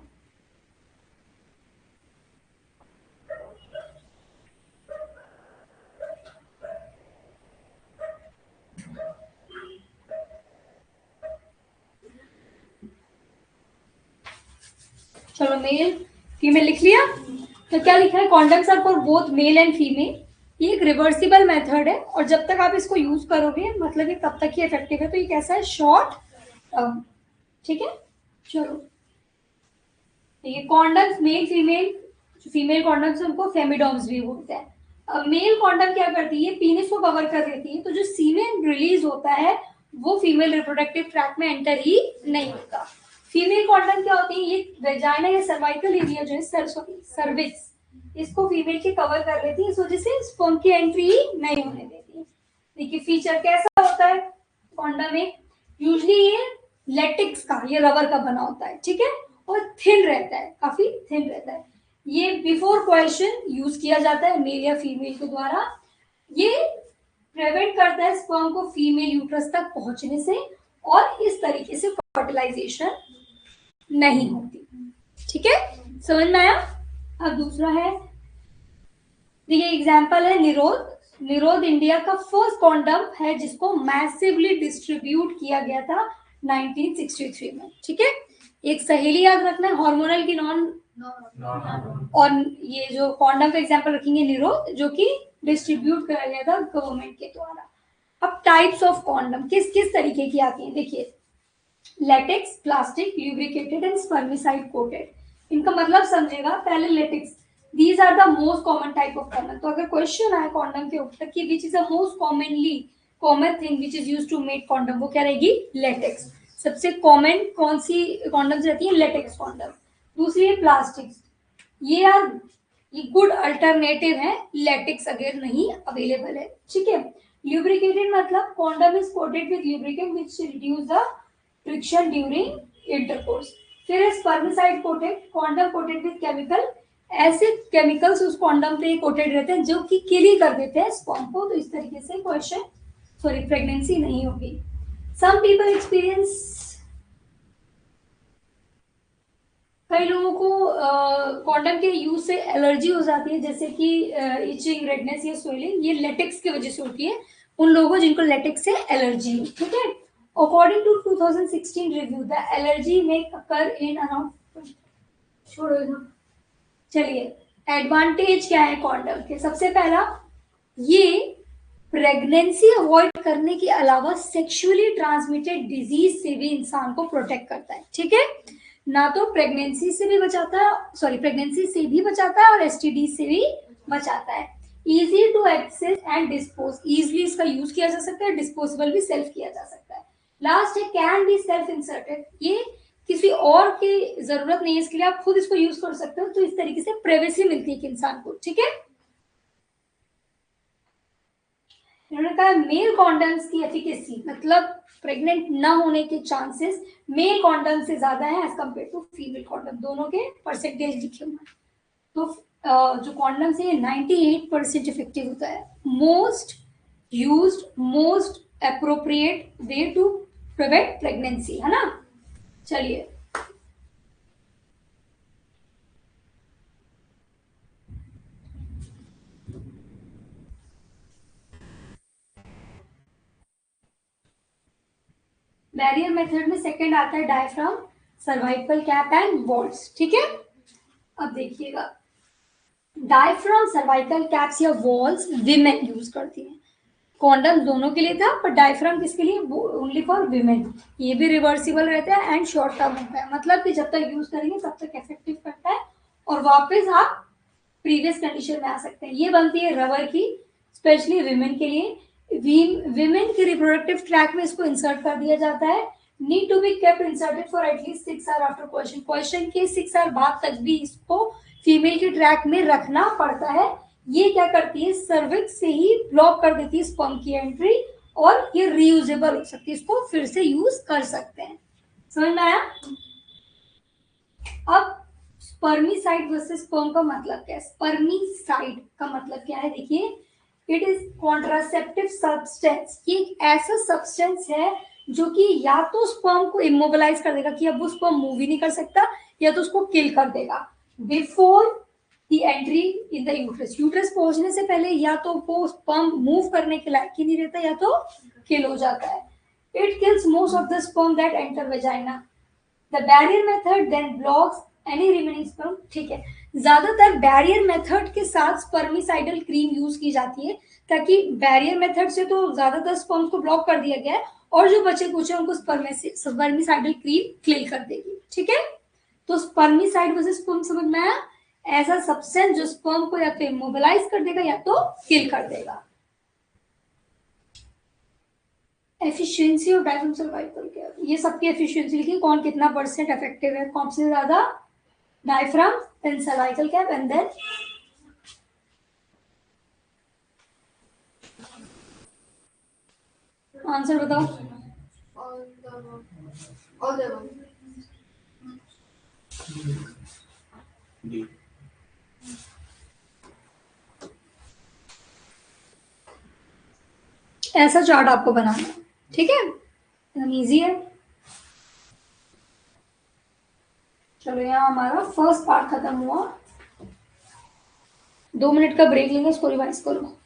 चलो मेल फीमेल लिख लिया, तो क्या लिखा है, condoms are for both male and female. ये एक रिवर्सिबल मेथड है, और जब तक आप इसको यूज करोगे मतलब ये तब तक ही इफेक्टिव है। तो ये कैसा है, शॉर्ट टर्म, ठीक है। चलो ये condoms male female, female condoms उनको फेमिडॉम्स भी बोलते हैं। अब मेल कॉन्डम क्या करती है, पीनिस को कवर कर देती है, तो जो सीमेन रिलीज होता है वो फीमेल रिप्रोडक्टिव ट्रैक्ट में एंटर ही नहीं होता। फीमेल कॉन्डम क्या होती है, ये वेजाइना या सर्वाइकल एरिया जो है, सर्विक्स, इसको फीमेल के कवर कर लेती है, इस वजह से स्पर्म की एंट्री ही नहीं होने देती। देखिए फीचर कैसा होता है कॉन्डम में, यूजली ये लेटेक्स का, ये रबर का बना होता है, ठीक है, और थिन रहता है, काफी थिन रहता है। ये बिफोर क्वेश्चन यूज किया जाता है मेल या फीमेल के द्वारा। ये प्रिवेंट करता है स्पर्म को फीमेल यूट्रस तक पहुंचने से, और इस तरीके से फर्टिलाइजेशन नहीं होती, ठीक है, समझ में आया। अब दूसरा है, देखिए एग्जांपल है निरोध। निरोध इंडिया का फर्स्ट कॉन्डम है जिसको मैसिवली डिस्ट्रीब्यूट किया गया था 1963 में, ठीक है। एक सहेली याद रखना है, हार्मोनल की नॉन, और ये जो कॉन्डम का एग्जांपल रखेंगे निरोध, जो कि डिस्ट्रीब्यूट कराया गया था गवर्नमेंट के द्वारा। अब टाइप्स ऑफ कॉन्डम किस किस तरीके की आती है, देखिए latex, plastic, lubricated and spermicide coated. इनका मतलब समझेगा पहले latex, these are the most common type of condom. तो अगर क्वेश्चन आए कॉन्डम के ऊपर कि which is the most common thing which is used to make condom, वो क्या रहेगी, लेटेक्स। सबसे कॉमन कौन सी कॉन्डम्स रहती है, लेटेक्स कॉन्डम। दूसरी है प्लास्टिक, ये गुड अल्टरनेटिव है, लेटेक्स अगर नहीं अवेलेबल है, ठीक है। ल्यूब्रिकेटेड मतलब condom is coated with lubricant which reduce the friction during intercourse. फिर है spermicide coated, condom coated with chemical, ऐसे केमिकल्स उस कॉन्डम पे कोटेड रहते हैं जो कि किल ही कर देते हैं स्पर्म को, तो इस तरीके से क्वेश्चन प्रेगनेंसी नहीं होगी। सम पीपल एक्सपीरियंस, कई लोगों को कॉन्डम के यूज से एलर्जी हो जाती है, जैसे कि इचिंग, रेडनेस या स्वेलिंग, ये लेटेक्स की वजह से होती है उन लोगों जिनको लेटेक्स से एलर्जी है, ठीक है। According to 2016 review, the allergy में अकर इन अराउंड, छोड़ो ना, चलिए एडवांटेज क्या है कॉन्डम के। सबसे पहला, ये प्रेगनेंसी अवॉइड करने के अलावा सेक्सुअली ट्रांसमिटेड डिजीज से भी इंसान को प्रोटेक्ट करता है, ठीक है। ना तो प्रेगनेंसी से भी बचाता है, सॉरी प्रेगनेंसी से भी बचाता है और एसटीडी से भी बचाता है। Easy to access and dispose, easily इसका यूज किया जा सकता है, डिस्पोजेबल भी सेल्फ किया जा सकता है। लास्ट है कैन बी सेल्फ इंसर्टेड, ये किसी और की जरूरत नहीं है इसके लिए, आप खुद इसको यूज कर सकते हो, तो इस तरीके से प्राइवेसी मिलती है एक इंसान को, ठीक है। इन्होंने कहा मेल कॉन्डम्स की एफिकेसी, मतलब प्रेग्नेंट ना होने के चांसेस मेल कॉन्डम से ज्यादा है as compare to female condom, दोनों के परसेंटेज लिखे हुए हैं। तो जो कॉन्डम है 98% इफेक्टिव होता है, most used, most appropriate way to prevent pregnancy, है ना। चलिए बैरियर मेथड में सेकंड आता है diaphragm, cervical cap and walls, ठीक है। अब देखिएगा डायफ्राम, सर्वाइकल कैप्स या वॉल्स विमेन यूज करती हैं। कॉन्डम दोनों के लिए था, पर डायफ्राम किसके लिए? Only for women. ये भी रिवर्सिबल रहता है एंड शॉर्ट टर्म होता है, मतलब कि जब तक यूज करेंगे तब तक इफेक्टिव करता है और वापस आप प्रीवियस कंडीशन में आ सकते हैं। ये बनती है रबर की, स्पेशली विमेन के लिए। विमेन के रिप्रोडक्टिव ट्रैक में इसको इंसर्ट कर दिया जाता है। Need to be kept inserted for at least 6 hour after question. Question के 6 आवर बाद तक भी इसको फीमेल के ट्रैक में रखना पड़ता है। ये क्या करती है? सर्विक्स से ही ब्लॉक कर देती है स्पर्म की एंट्री, और ये रीयूजेबल हो सकती है, इसको फिर से यूज कर सकते हैं। समझ में आया? अब स्पर्मिसाइड वर्सेस स्पर्म का मतलब क्या है? स्पर्मिसाइड का मतलब क्या है? देखिए, इट इज कॉन्ट्रासेप्टिव सब्सटेंस। ये एक ऐसा सब्सटेंस है जो कि या तो स्पर्म को इमोबिलाइज कर देगा कि अब वो स्पर्म मूव ही नहीं कर सकता, या तो उसको किल कर देगा before the entry in the uterus. Uterus पहुंचने से पहले या तो वो स्पर्म मूव करने के लायक ही नहीं रहता, या तो किल हो जाता है। It kills most of the sperm that enter vagina. The barrier method then blocks any remaining sperm. ठीक है, ज्यादातर बैरियर मेथड के साथ स्पर्मिसाइडल क्रीम यूज की जाती है, ताकि बैरियर मेथड से तो ज्यादातर स्पर्म को ब्लॉक कर दिया गया है, और जो बचे कुछ है उनको स्पर्मिसाइडल क्रीम किल कर देगी। ठीक है, तो स्पर्मिसाइड वर्सेस स्पर्म समझ में आया? ऐसा सब्सटेंस जो स्पर्म को या तो इमोबिलाइज कर देगा या तो किल कर देगा। Efficiency of diaphragm cervical care, ये सबकी एफिशिएंसी लिखी, कौन कितना परसेंट इफेक्टिव है, कौन से ज्यादा? Diaphragm, then cervical cap, and then answer बताओ। All the above. ऐसा चार्ट आपको बनाना है, ठीक है? एकदम इजी है। चलो, यहाँ हमारा फर्स्ट पार्ट खत्म हुआ। 2 मिनट का ब्रेक लेंगे, इसको रिवाइज करो।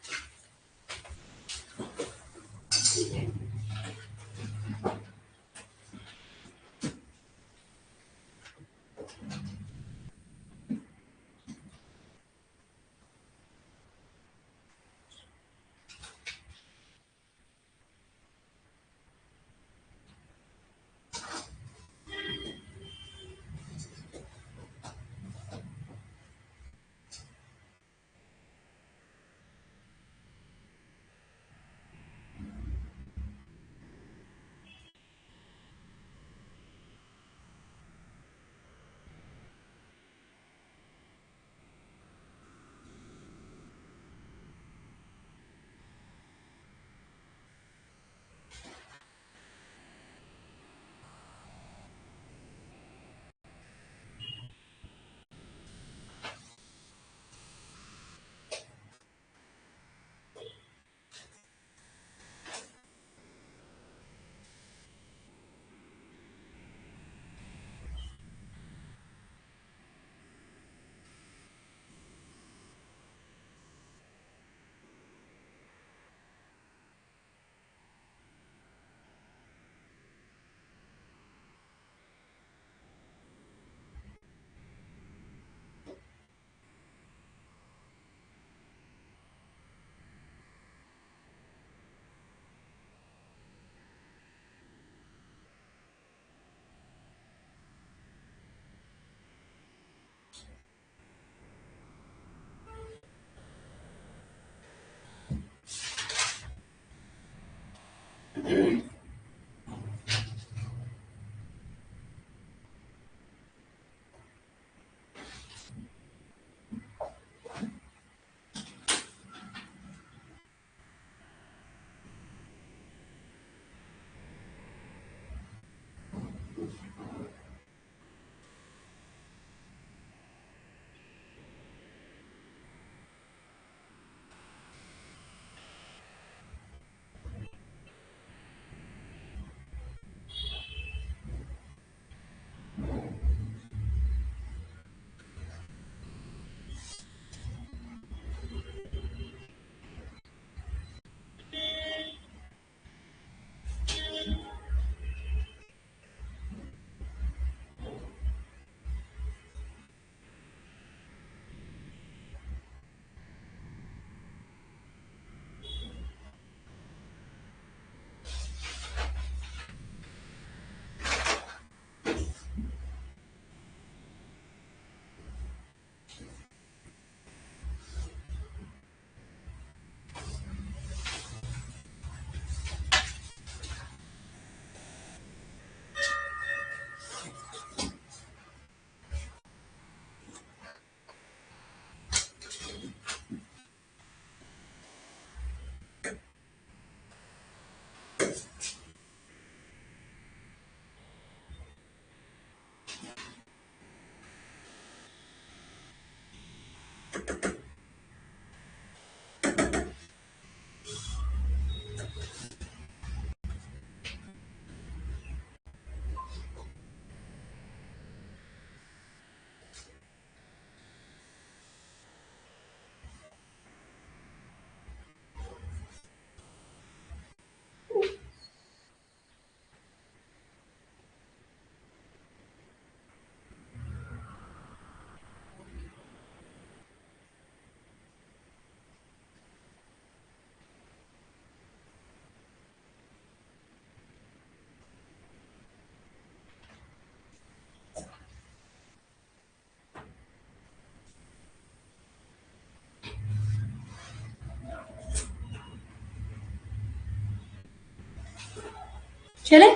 चले,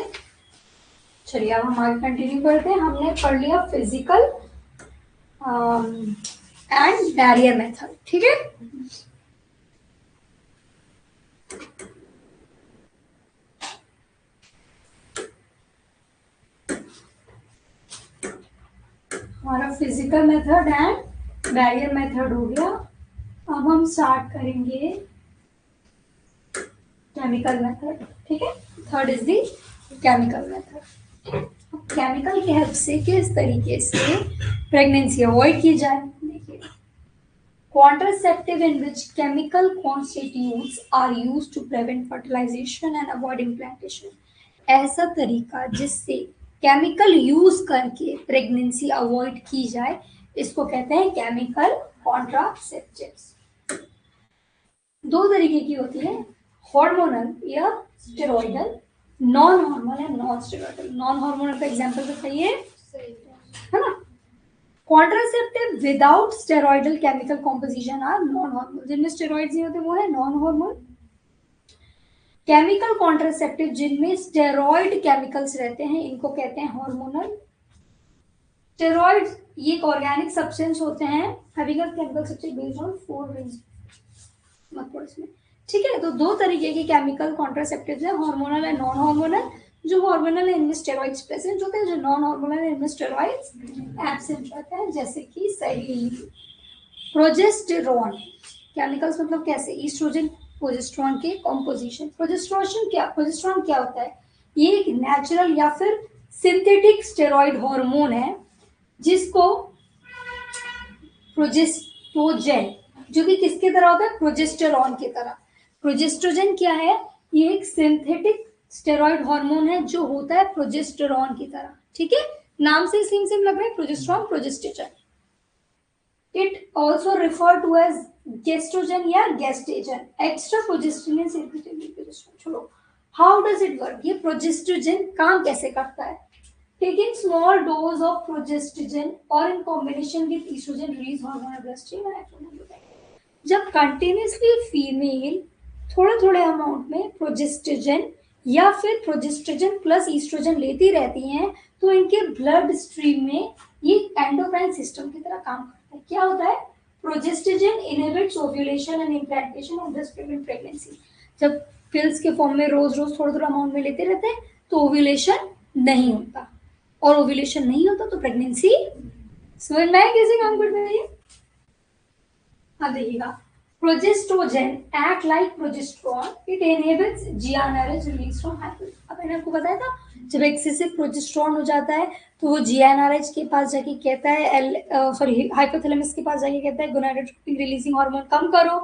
चलिए अब हम आगे कंटिन्यू करते हैं। हमने पढ़ लिया फिजिकल एंड बैरियर मेथड, ठीक है। हमारा physical method and barrier method हो गया। अब हम स्टार्ट करेंगे केमिकल मेथड, ठीक है। Third is the chemical method. Chemical की हेल्प से किस तरीके से प्रेगनेंसी अवॉइड की जाए, देखिए। Contraceptive in which chemical constituents are used to prevent fertilization and avoid implantation. ऐसा तरीका जिससे केमिकल यूज करके प्रेगनेंसी अवॉइड की जाए, इसको कहते हैं केमिकल कॉन्ट्रासेप्टिव्स। दो तरीके की होती है, हार्मोनल या स्टेरॉइडल, नॉन हार्मोनल या नॉन स्टेरॉइडल। नॉन हार्मोनल का एग्जांपल बताइए, है ना। Contraceptive without steroidal chemical composition are non hormonal, जिनमें स्टेरॉइड्स नहीं होते वो है नॉन हार्मोनल। केमिकल कॉन्ट्रासेप्टिव जिनमें स्टेरॉइड केमिकल्स रहते हैं, इनको कहते हैं हार्मोनल। स्टेरॉइड्स ये एक ऑर्गेनिक सब्सटेंस होते हैं having a chemical structure based on 4 rings, मत पढ़ो इसमें, ठीक है। तो दो तरीके के केमिकल कॉन्ट्रासेप्टिव्स हैं, हार्मोनल एंड नॉन हार्मोनल। जो हार्मोनल है इनमें स्टेरॉइड्स प्रेजेंट होते हैं, जो नॉन हार्मोनल है इनमें स्टेरॉइड्स एब्सेंट रहते हैं, जैसे कि सही। प्रोजेस्टेरॉन केमिकल्स मतलब कैसे, ईस्ट्रोजन प्रोजेस्टेरॉन के कॉम्पोजिशन। प्रोजेस्टेरॉन क्या होता है, ये एक नेचुरल या फिर सिंथेटिक स्टेरॉइड हार्मोन है जिसको प्रोजेस्ट्रोजन, जो कि किसके तरह होता है, प्रोजेस्टेरॉन की तरह। प्रोजेस्ट्रोजन क्या है, ये एक सिंथेटिक स्टेरॉइड हार्मोन है जो होता है प्रोजेस्टेरॉन की तरह, ठीक है। नाम से सेम सेम लग रहा है, progesterone, progestogen. It also refer to as gestrogen या गेस्टेजन, एक्स्ट्रा प्रोजेस्टेरॉन से प्रोजेस्टेरॉन। चलो, हाउ डज इट वर्क, ये प्रोजेस्ट्रोजन काम कैसे करता है। Taking small dose of progestogen or in combination with estrogen release hormone bloodstream and estrogen. जब continuously female थोड़े थोड़े अमाउंट में प्रोजेस्टेजन या फिर प्रोजेस्टेजन प्लस ईस्ट्रोजन लेती रहती हैं, तो इनके ब्लड स्ट्रीम में ये एंडोक्राइन सिस्टम की तरह काम करता है। क्या होता है, progestogen inhibits ovulation and implantation of thus prevent pregnancy. जब पिल्स के फॉर्म में रोज रोज थोड़ा थोड़ा अमाउंट में लेते रहते हैं तो ओव्यूलेशन नहीं होता, और ओव्यूलेशन नहीं होता तो प्रेगनेंसी, समझ में आया कैसे काम करता है ये। अब देखिएगा, progesterone act like progesterone, it inhibits GnRH release from hypothalamus. अब मैंने आपको बताया था जब एक्सेसिव प्रोजेस्टेरॉन हो जाता है तो वो जीएनआरएच के पास जाके कहता है हाइपोथैलेमस के पास जाके कहता है गोनाडोट्रोपिन रिलीजिंग हार्मोन कम करो,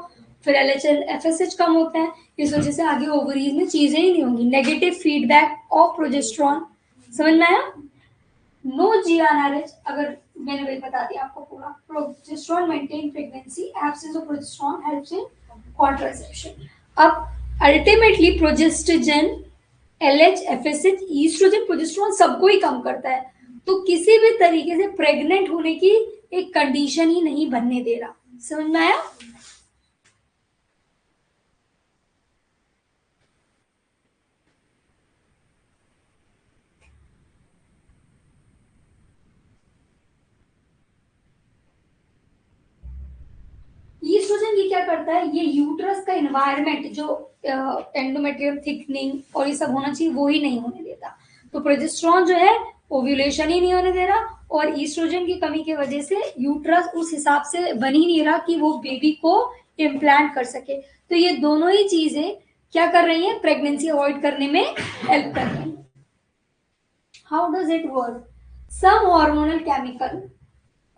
फिर एलएचएल एफएसएच कम होता है, इस वजह से आगे ओवरीज में चीजें ही नहीं होंगी, नेगेटिव फीडबैक ऑफ प्रोजेस्टेरॉन। समझ में आया। नो जीएनआरएच, अगर मैंने वही बता दिया आपको पूरा, progesterone maintain pregnancy, absence of progesterone helps in contraception. अब ultimately progestogen, LH, FSH, oestrogen, progesterone सबको ही कम करता है, तो किसी भी तरीके से प्रेग्नेंट होने की एक कंडीशन ही नहीं बनने दे रहा। समझ में आया। ईस्ट्रोजन ये क्या करता है, ये यूट्रस का एनवायरनमेंट जो एंडोमेट्रियम थिकनिंग और ये सब होना चाहिए वो ही नहीं होने देता। तो प्रोजेस्टेरॉन जो है ओव्यूलेशन ही नहीं होने दे रहा, और ईस्ट्रोजन की कमी की वजह से यूट्रस उस हिसाब से बन ही नहीं रहा कि वो बेबी को इम्प्लांट कर सके। तो ये दोनों ही चीजें क्या कर रही हैं, प्रेगनेंसी अवॉइड करने में हेल्प कर रही हैं। How does it work? Some hormonal chemical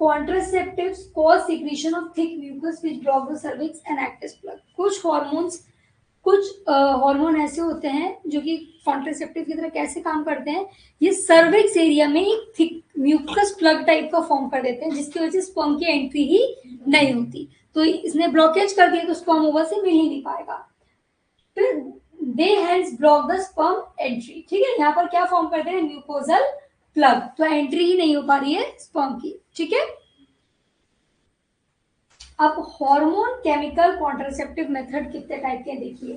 contraceptives cause secretion of thick mucus which block the cervix and act as plug। कुछ हार्मोन ऐसे होते हैं जो कि कॉन्ट्रासेप्टिव की तरह कैसे काम करते हैं, ये सर्विक्स एरिया में एक थिक म्यूकस प्लग टाइप का फॉर्म कर देते हैं जिसकी वजह से स्पर्म की एंट्री ही नहीं होती। तो इसने ब्लॉकेज कर दिया तो स्पर्म ओवर से मिल ही नहीं पाएगा। फिर they hence block the sperm entry. ठीक है, यहाँ पर क्या फॉर्म करते हैं, म्यूकोजल प्लग, तो एंट्री ही नहीं हो पा रही है स्पर्म की। ठीक है, अब हार्मोन केमिकल कॉन्ट्रासेप्टिव मेथड कितने टाइप के देखिए,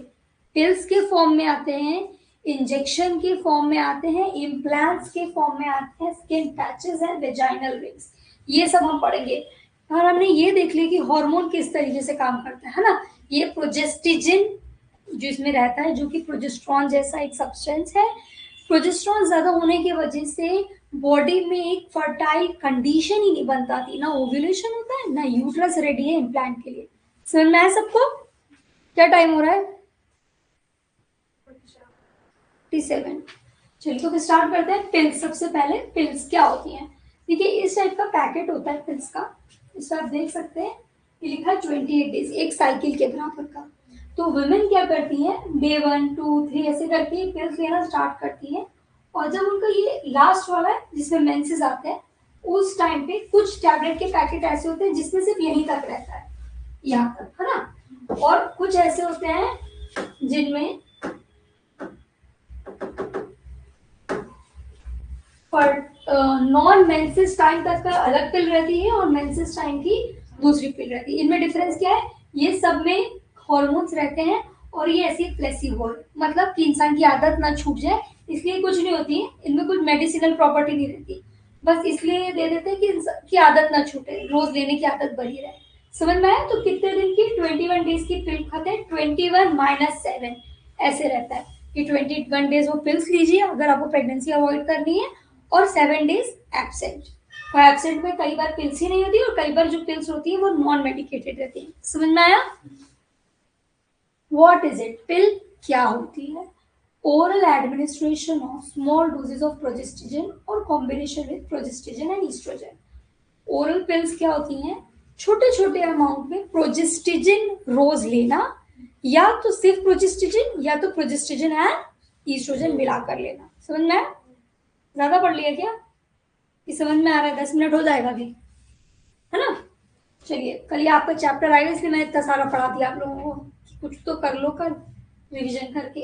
पिल्स के फॉर्म में आते हैं, इंजेक्शन के फॉर्म में आते हैं, इम्प्लांट्स के फॉर्म में आते हैं, skin patches and vaginal rings, ये सब हम पढ़ेंगे। और हमने ये देख लिया कि हार्मोन किस तरीके से काम करता है ना। ये प्रोजेस्टिजिन जो इसमें रहता है, जो कि प्रोजेस्ट्रॉन जैसा एक सब्सटेंस है। प्रोजेस्ट्रॉन ज्यादा होने की वजह से बॉडी में एक फर्टाइल कंडीशन ही नहीं बन पाती, ना ओव्यूलेशन होता है ना यूट्रस रेडी है इम्प्लांट के लिए। समझ में आया सबको? क्या टाइम हो रहा है? 47। चलिए तो फिर स्टार्ट करते हैं। पिल्स, सबसे पहले पिल्स क्या होती हैं? देखिए इस टाइप का पैकेट होता है पिल्स का, इस पर आप देख सकते हैं ये लिखा है 28 डेज, एक साइकिल के बराबर का। तो वुमेन क्या करती हैं, डे 1 2 3 ऐसे करके पिल्स लेना स्टार्ट करती हैं, और जब उनका ये लास्ट वाला है जिसमें मेंसेस आते हैं, उस टाइम पे कुछ टैबलेट के पैकेट ऐसे होते हैं जिसमें सिर्फ यहीं तक रहता है, यहाँ तक, है ना। और कुछ ऐसे होते हैं जिनमें नॉन मेंसेस टाइम तक का अलग पिल रहती है और मेंसेस टाइम की दूसरी पिल रहती है। इनमें डिफरेंस क्या है, ये सब में हॉर्मोन्स रहते हैं और ये ऐसी प्लेसिबो, मतलब कि इंसान की आदत ना छूट जाए इसलिए कुछ नहीं होती है, इनमें कुछ मेडिसिनल प्रॉपर्टी नहीं रहती, बस इसलिए दे देते हैं कि आदत ना छूटे, रोज लेने की आदत बनी रहे। समझ में आया? तो कितने दिन की, 21 डेज की पिल खाते हैं, 21 - 7 ऐसे रहता है कि 21 डेज वो पिल्स लीजिए अगर आपको प्रेगनेंसी अवॉइड करनी है, और 7 डेज एब्सेंट। और एब्सेंट में कई बार पिल्स ही नहीं होती और कई बार जो पिल्स होती है वो नॉन मेडिकेटेड रहती है। समझ में आया? What is it? पिल क्या होती है? Oral administration of small doses of progestogen or combination with progestogen and estrogen। Oral pills क्या होती हैं, छोटे छोटे अमाउंट में प्रोजेस्टिजिन रोज लेना, या तो सिर्फ प्रोजेस्टिजिन या तो प्रोजेस्टिजिन एंड ईस्ट्रोजन मिलाकर लेना। समझ में आया? ज्यादा पढ़ लिया क्या कि समझ में आ रहा है? 10 मिनट हो जाएगा अभी, है ना। चलिए कल ये आपका चैप्टर आएगा इसलिए मैंने इतना सारा पढ़ा दिया आप लोगों को, कुछ तो कर लो कल रिवीजन करके।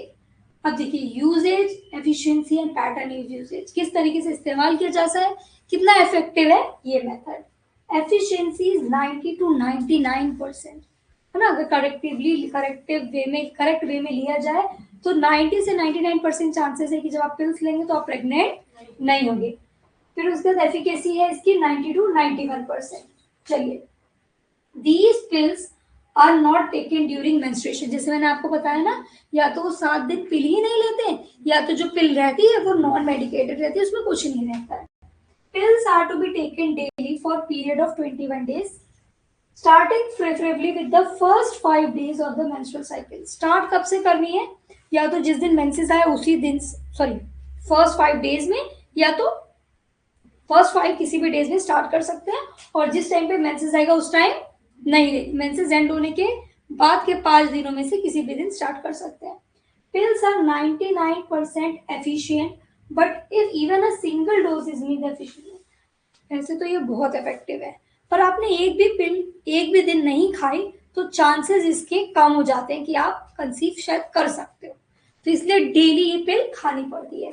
अब देखिए uses, efficiency and pattern uses, किस तरीके से इस्तेमाल किया जा सकता है, कितना इफेक्टिव है ये मेथड। एफिशिएंसी इज 90 to 99%, है ना। अगर करेक्ट वे में लिया जाए तो 90 से 99% चांसेस है कि जब आप पिल्स लेंगे तो आप प्रेग्नेंट नहीं होंगे। फिर उसके बाद एफिकेसी है इसकी 90 to 91%। चलिए, these pills are not taken during menstruation, जैसे मैंने आपको बताया ना, या तो वो 7 दिन पिल ही नहीं लेते, या तो जो पिल रहती है वो नॉन मेडिकेटेड रहती है, उसमें कुछ नहीं रहता है। Pills are to be taken daily for period of 21 days, starting preferably with the first 5 days of the menstrual cycle. Start कब से करनी है, या तो जिस दिन मेंसेस आए उसी दिन, फर्स्ट 5 डेज में, या तो फर्स्ट 5 किसी भी डेज में स्टार्ट कर सकते हैं, और जिस टाइम पे मेंसेस आएगा उस टाइम नहीं, मेंसेस एंड होने के बाद के 5 दिनों में से किसी भी दिन स्टार्ट कर सकते हैं। Pills are 99% efficient, but if even a single dose is need efficient. ऐसे तो ये बहुत इफेक्टिव है, पर आपने एक भी पिल एक भी दिन नहीं खाई तो चांसेस इसके कम हो जाते हैं कि आप कंसीव शायद कर सकते हो, तो इसलिए डेली ये पिल खानी पड़ती है।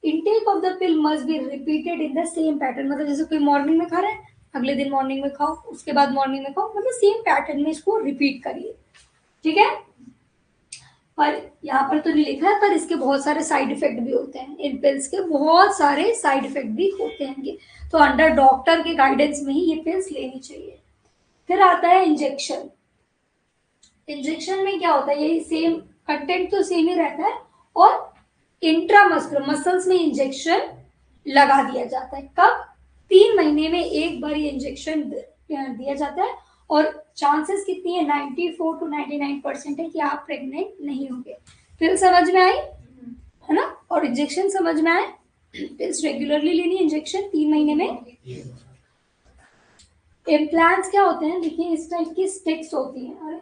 Intake of the pill must be repeated in the same pattern, मतलब जैसे कोई मॉर्निंग में खा रहा है, अगले दिन मॉर्निंग में खाओ, उसके बाद मॉर्निंग में खाओ, मतलब सेम पैटर्न में इसको रिपीट करिए। ठीक है, पर यहाँ पर तो नहीं लिखा है, पर इसके बहुत सारे साइड इफेक्ट भी होते हैं, इन पिल्स के बहुत सारे साइड इफेक्ट भी होते हैं, तो अंडर डॉक्टर के गाइडेंस में ही ये पिल्स लेनी चाहिए। फिर आता है इंजेक्शन। इंजेक्शन में क्या होता है, यही सेम कंटेंट तो सेम ही रहता है, और इंट्रामस्कुलर मसल्स में इंजेक्शन लगा दिया जाता है। कब? 3 महीने में एक बार ये इंजेक्शन दिया जाता है और चांसेस कितनी है 94 to 99% है कि आप प्रेग्नेंट नहीं होंगे। फिर समझ में आई है ना? और इंजेक्शन समझ में आए, पिल्स रेगुलरली लेनी इंजेक्शन 3 महीने में। इम्प्लांट्स क्या होते हैं, देखिए इस टाइप की स्टिक्स होती हैं, अरे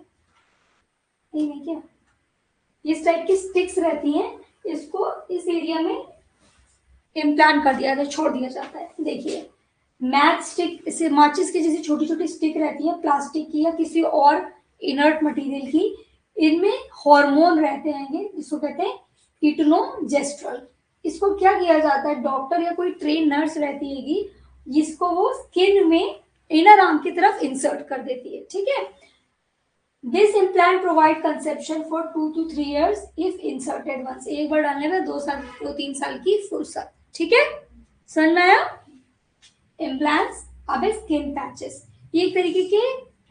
नहीं है क्या, इस टाइप की स्टिक्स रहती हैं, इसको इस एरिया में इम्प्लांट कर दिया जाता है, छोड़ दिया जाता है। देखिए मैच स्टिक, इसे माचिस की जैसी छोटी छोटी स्टिक रहती है, प्लास्टिक की या किसी और इनर्ट मटेरियल की, इनमें हार्मोन रहते हैं जिसको कहते हैं कीटोनोजेस्ट्रल। इसको क्या किया जाता है, डॉक्टर या कोई ट्रेन नर्स रहती है जिसको वो स्किन में इनर आर्म की तरफ इंसर्ट कर देती है, ठीक है। This implant provide conception for 2 to 3 years if inserted once, एक बार डालने में 2-3 साल की फुर्सत, ठीक है, समझ में आया। इम्प्लांट्स, अब स्किन पैचेस, ये एक तरीके के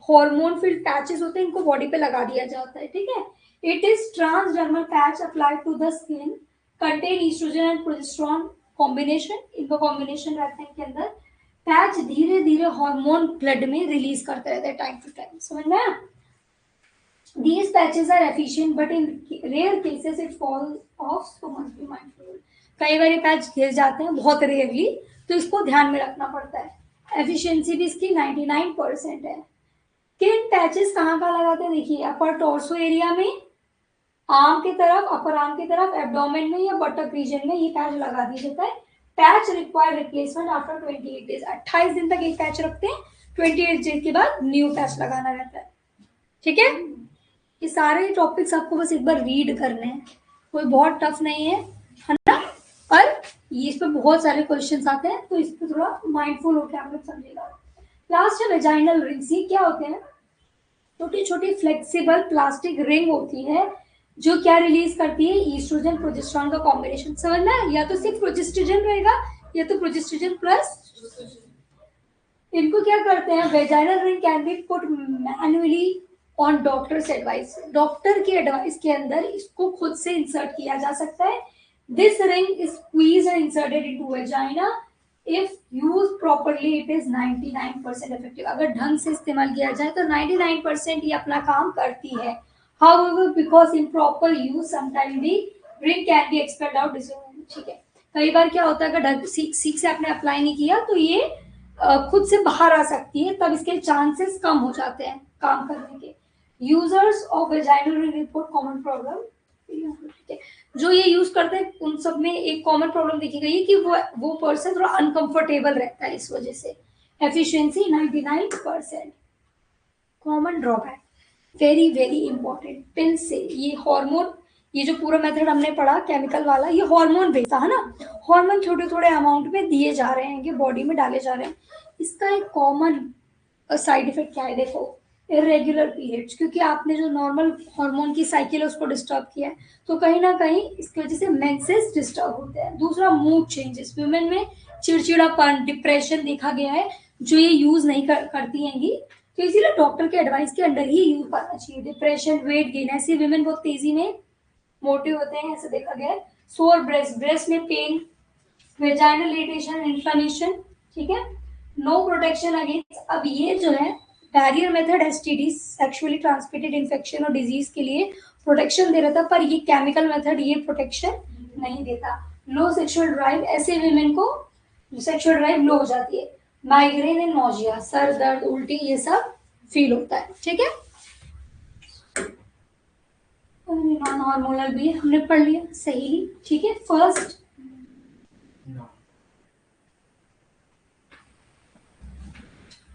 हार्मोन फिल्ड पैचेस होते हैं, इनको बॉडी पे लगा दिया जाता है, ठीक है। It is transdermal patch applied to the skin, contain estrogen and progesterone combination, इनका कॉम्बिनेशन रहता है इनके अंदर। पैच धीरे धीरे हार्मोन ब्लड में रिलीज करते रहते हैं टाइम टू टाइम, समझ में आया। These patches are efficient, but in rare cases it falls off, so must be mindful. कई बार ये पैच गिर जाते हैं, बहुत रेयरली, तो इसको ध्यान में रखना पड़ता है। एफिशिएंसी भी इसकी 99% है। किन पैचेस कहाँ कहाँ लगाते हैं, देखिए अपर टॉर्सो एरिया में, आर्म की तरफ, अपर आर्म की तरफ, एब्डोमेन में या बटक रीजन में ये पैच लगा दिया जाता है। Patch require replacement after 28 days, 28 दिन तक एक पैच रखते हैं, 28 डेज के बाद न्यू पैच लगाना रहता है, ठीक है। ये सारे टॉपिक्स आपको बस एक बार रीड करने हैं, कोई बहुत टफ नहीं है ना, पर ये इस पे बहुत सारे क्वेश्चंस आते हैं, तो इस पे थोड़ा माइंडफुल होकर आप लोग समझिएगा। लास्ट है वेजाइनल रिंग्स, ये क्या होते हैं, छोटी छोटी फ्लेक्सिबल प्लास्टिक रिंग होती है जो क्या रिलीज करती है, ईस्ट्रोजन प्रोजेस्टेरोन का कॉम्बिनेशन, समझना, या तो सिर्फ प्रोजेस्टेरोन रहेगा या तो प्रोजेस्टेरोन प्लस। इनको क्या करते हैं, vaginal ring can be put manually on doctors advice, doctor की एडवाइस के अंदर इसको खुद से इंसर्ट किया जा सकता है। This ring is squeezed and inserted into vagina, if use properly it is 99% effective, अगर ढंग से इस्तेमाल किया जाए तो 99% ये अपना काम करती है। However, because improper use, sometimes the ring can be expelled out, ठीक है। कई बार क्या होता है, अगर ढंग सीख से आपने अप्लाई नहीं किया तो ये खुद से बाहर आ सकती है, तब इसके चांसेस कम हो जाते हैं काम करने के। Users of vaginal ring report common problem, जो ये यूज करते हैं उन सब में एक कॉमन प्रॉब्लम देखी गई है कि वो पर्सन थोड़ा अनकंफर्टेबल रहता है, इस वजह से। Efficiency 99%। Common drawback, very very important, pill से ये हार्मोन, ये जो पूरा मेथड हमने पढ़ा केमिकल वाला, ये हार्मोन बेस्ड है ना, हार्मोन छोटे थोड़े अमाउंट में दिए जा रहे हैं, ये बॉडी में डाले जा रहे हैं। इसका एक कॉमन साइड इफेक्ट क्या है, देखो इरेगुलर पीरियड्स, क्योंकि आपने जो नॉर्मल हार्मोन की साइकिल है उसको डिस्टर्ब किया है, तो कहीं ना कहीं इसकी वजह से मेंसेस डिस्टर्ब होते हैं। दूसरा, मूड चेंजेस, वुमेन में चिड़चिड़ापन, डिप्रेशन देखा गया है, जो ये यूज नहीं करती हैंगी, तो इसीलिए डॉक्टर के एडवाइस के अंडर ही यूज करना चाहिए। डिप्रेशन, वेट गेन, ऐसी वुमेन बहुत तेजी में मोटे होते हैं, ऐसे देखा गया है। सोर ब्रेस्ट, ब्रेस्ट में पेन, वेजाइनल इरिटेशन, इन्फ्लेमेशन, ठीक है। नो प्रोटेक्शन अगेंस्ट, अब ये जो है barrier method STD, sexually transmitted infection और डिजीज के लिए प्रोटेक्शन दे रहा था, पर ये केमिकल मेथड ये प्रोटेक्शन नहीं देता। लो सेक्सुअल ड्राइव, ऐसे वुमेन को सेक्सुअल ड्राइव लो हो जाती है। माइग्रेन एंड नोजिया, सर दर्द, उल्टी, ये सब फील होता है, ठीक है। नॉन हार्मोनल भी हमने पढ़ लिया, सही, ठीक है। फर्स्ट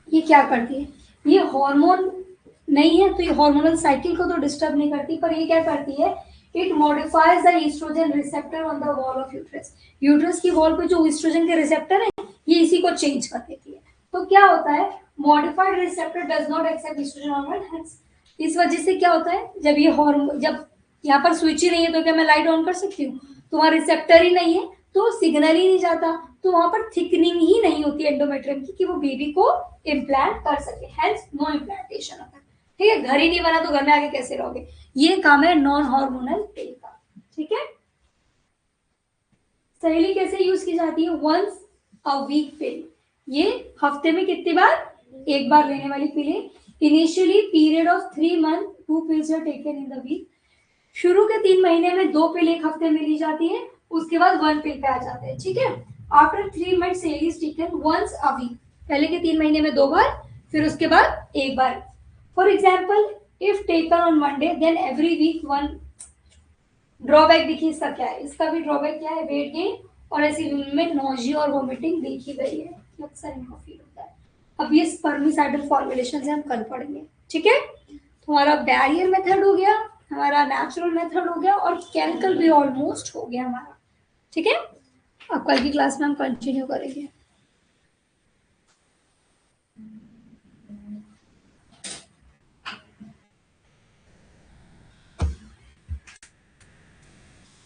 ये क्या करती है, ये हार्मोन नहीं है तो ये हार्मोनल साइकिल को तो डिस्टर्ब नहीं करती, पर ये क्या करती है, it modifies the estrogen receptor on the wall of uterus, uterus की वॉल पे जो ईस्ट्रोजन के रिसेप्टर है ये इसी को चेंज कर देती है। तो क्या होता है, modified receptor does not accept estrogen hormone, hence इस वजह से क्या होता है, जब ये हार्मोन, जब यहाँ पर स्विच ही नहीं है तो क्या मैं लाइट ऑन कर सकती हूँ, तो वहाँ रिसेप्टर ही नहीं है तो सिग्नल ही नहीं जाता, तो वहां पर थिकनिंग ही नहीं होती एंडोमेट्रियम की कि वो बेबी को इम्प्लांट कर सके, हेंस नो इम्प्लांटेशन होता है, ठीक है। घर ही नहीं बना तो घर में आगे कैसे रहोगे, ये काम है नॉन हार्मोनल पिल का, ठीक है। सहेली कैसे यूज की जाती है, वंस अ वीक पिल, ये हफ्ते में कितनी बार, एक बार लेने वाली पिलें। Initially period of 3 month 2 pills are taken in the week. शुरू के 3 महीने में 2 पिल एक हफ्ते में ली जाती है, उसके बाद 1 पिल पे आ जाते हैं, ठीक है। After 3 months daily is taken once a week। पहले के 3 महीने में 2 बार, फिर उसके बाद एक बार। For example if taken on Monday then every week 1। Drawback देखिए इसका क्या है, इसका भी ड्रॉबैक क्या है, वेट गेन और ऐसी में नोजिया और वोमिटिंग देखी गई है, अक्सर इनको फील होता है। अब ये स्पर्मिसाइडल फॉर्मुलेशन से हम कल पढ़ेंगे, ठीक है। तो हमारा बैरियर मेथड हो गया, हमारा नेचुरल मेथड हो गया और केमिकल भी ऑलमोस्ट हो गया हमारा, ठीक है। अब कल की क्लास में हम कंटिन्यू करेंगे।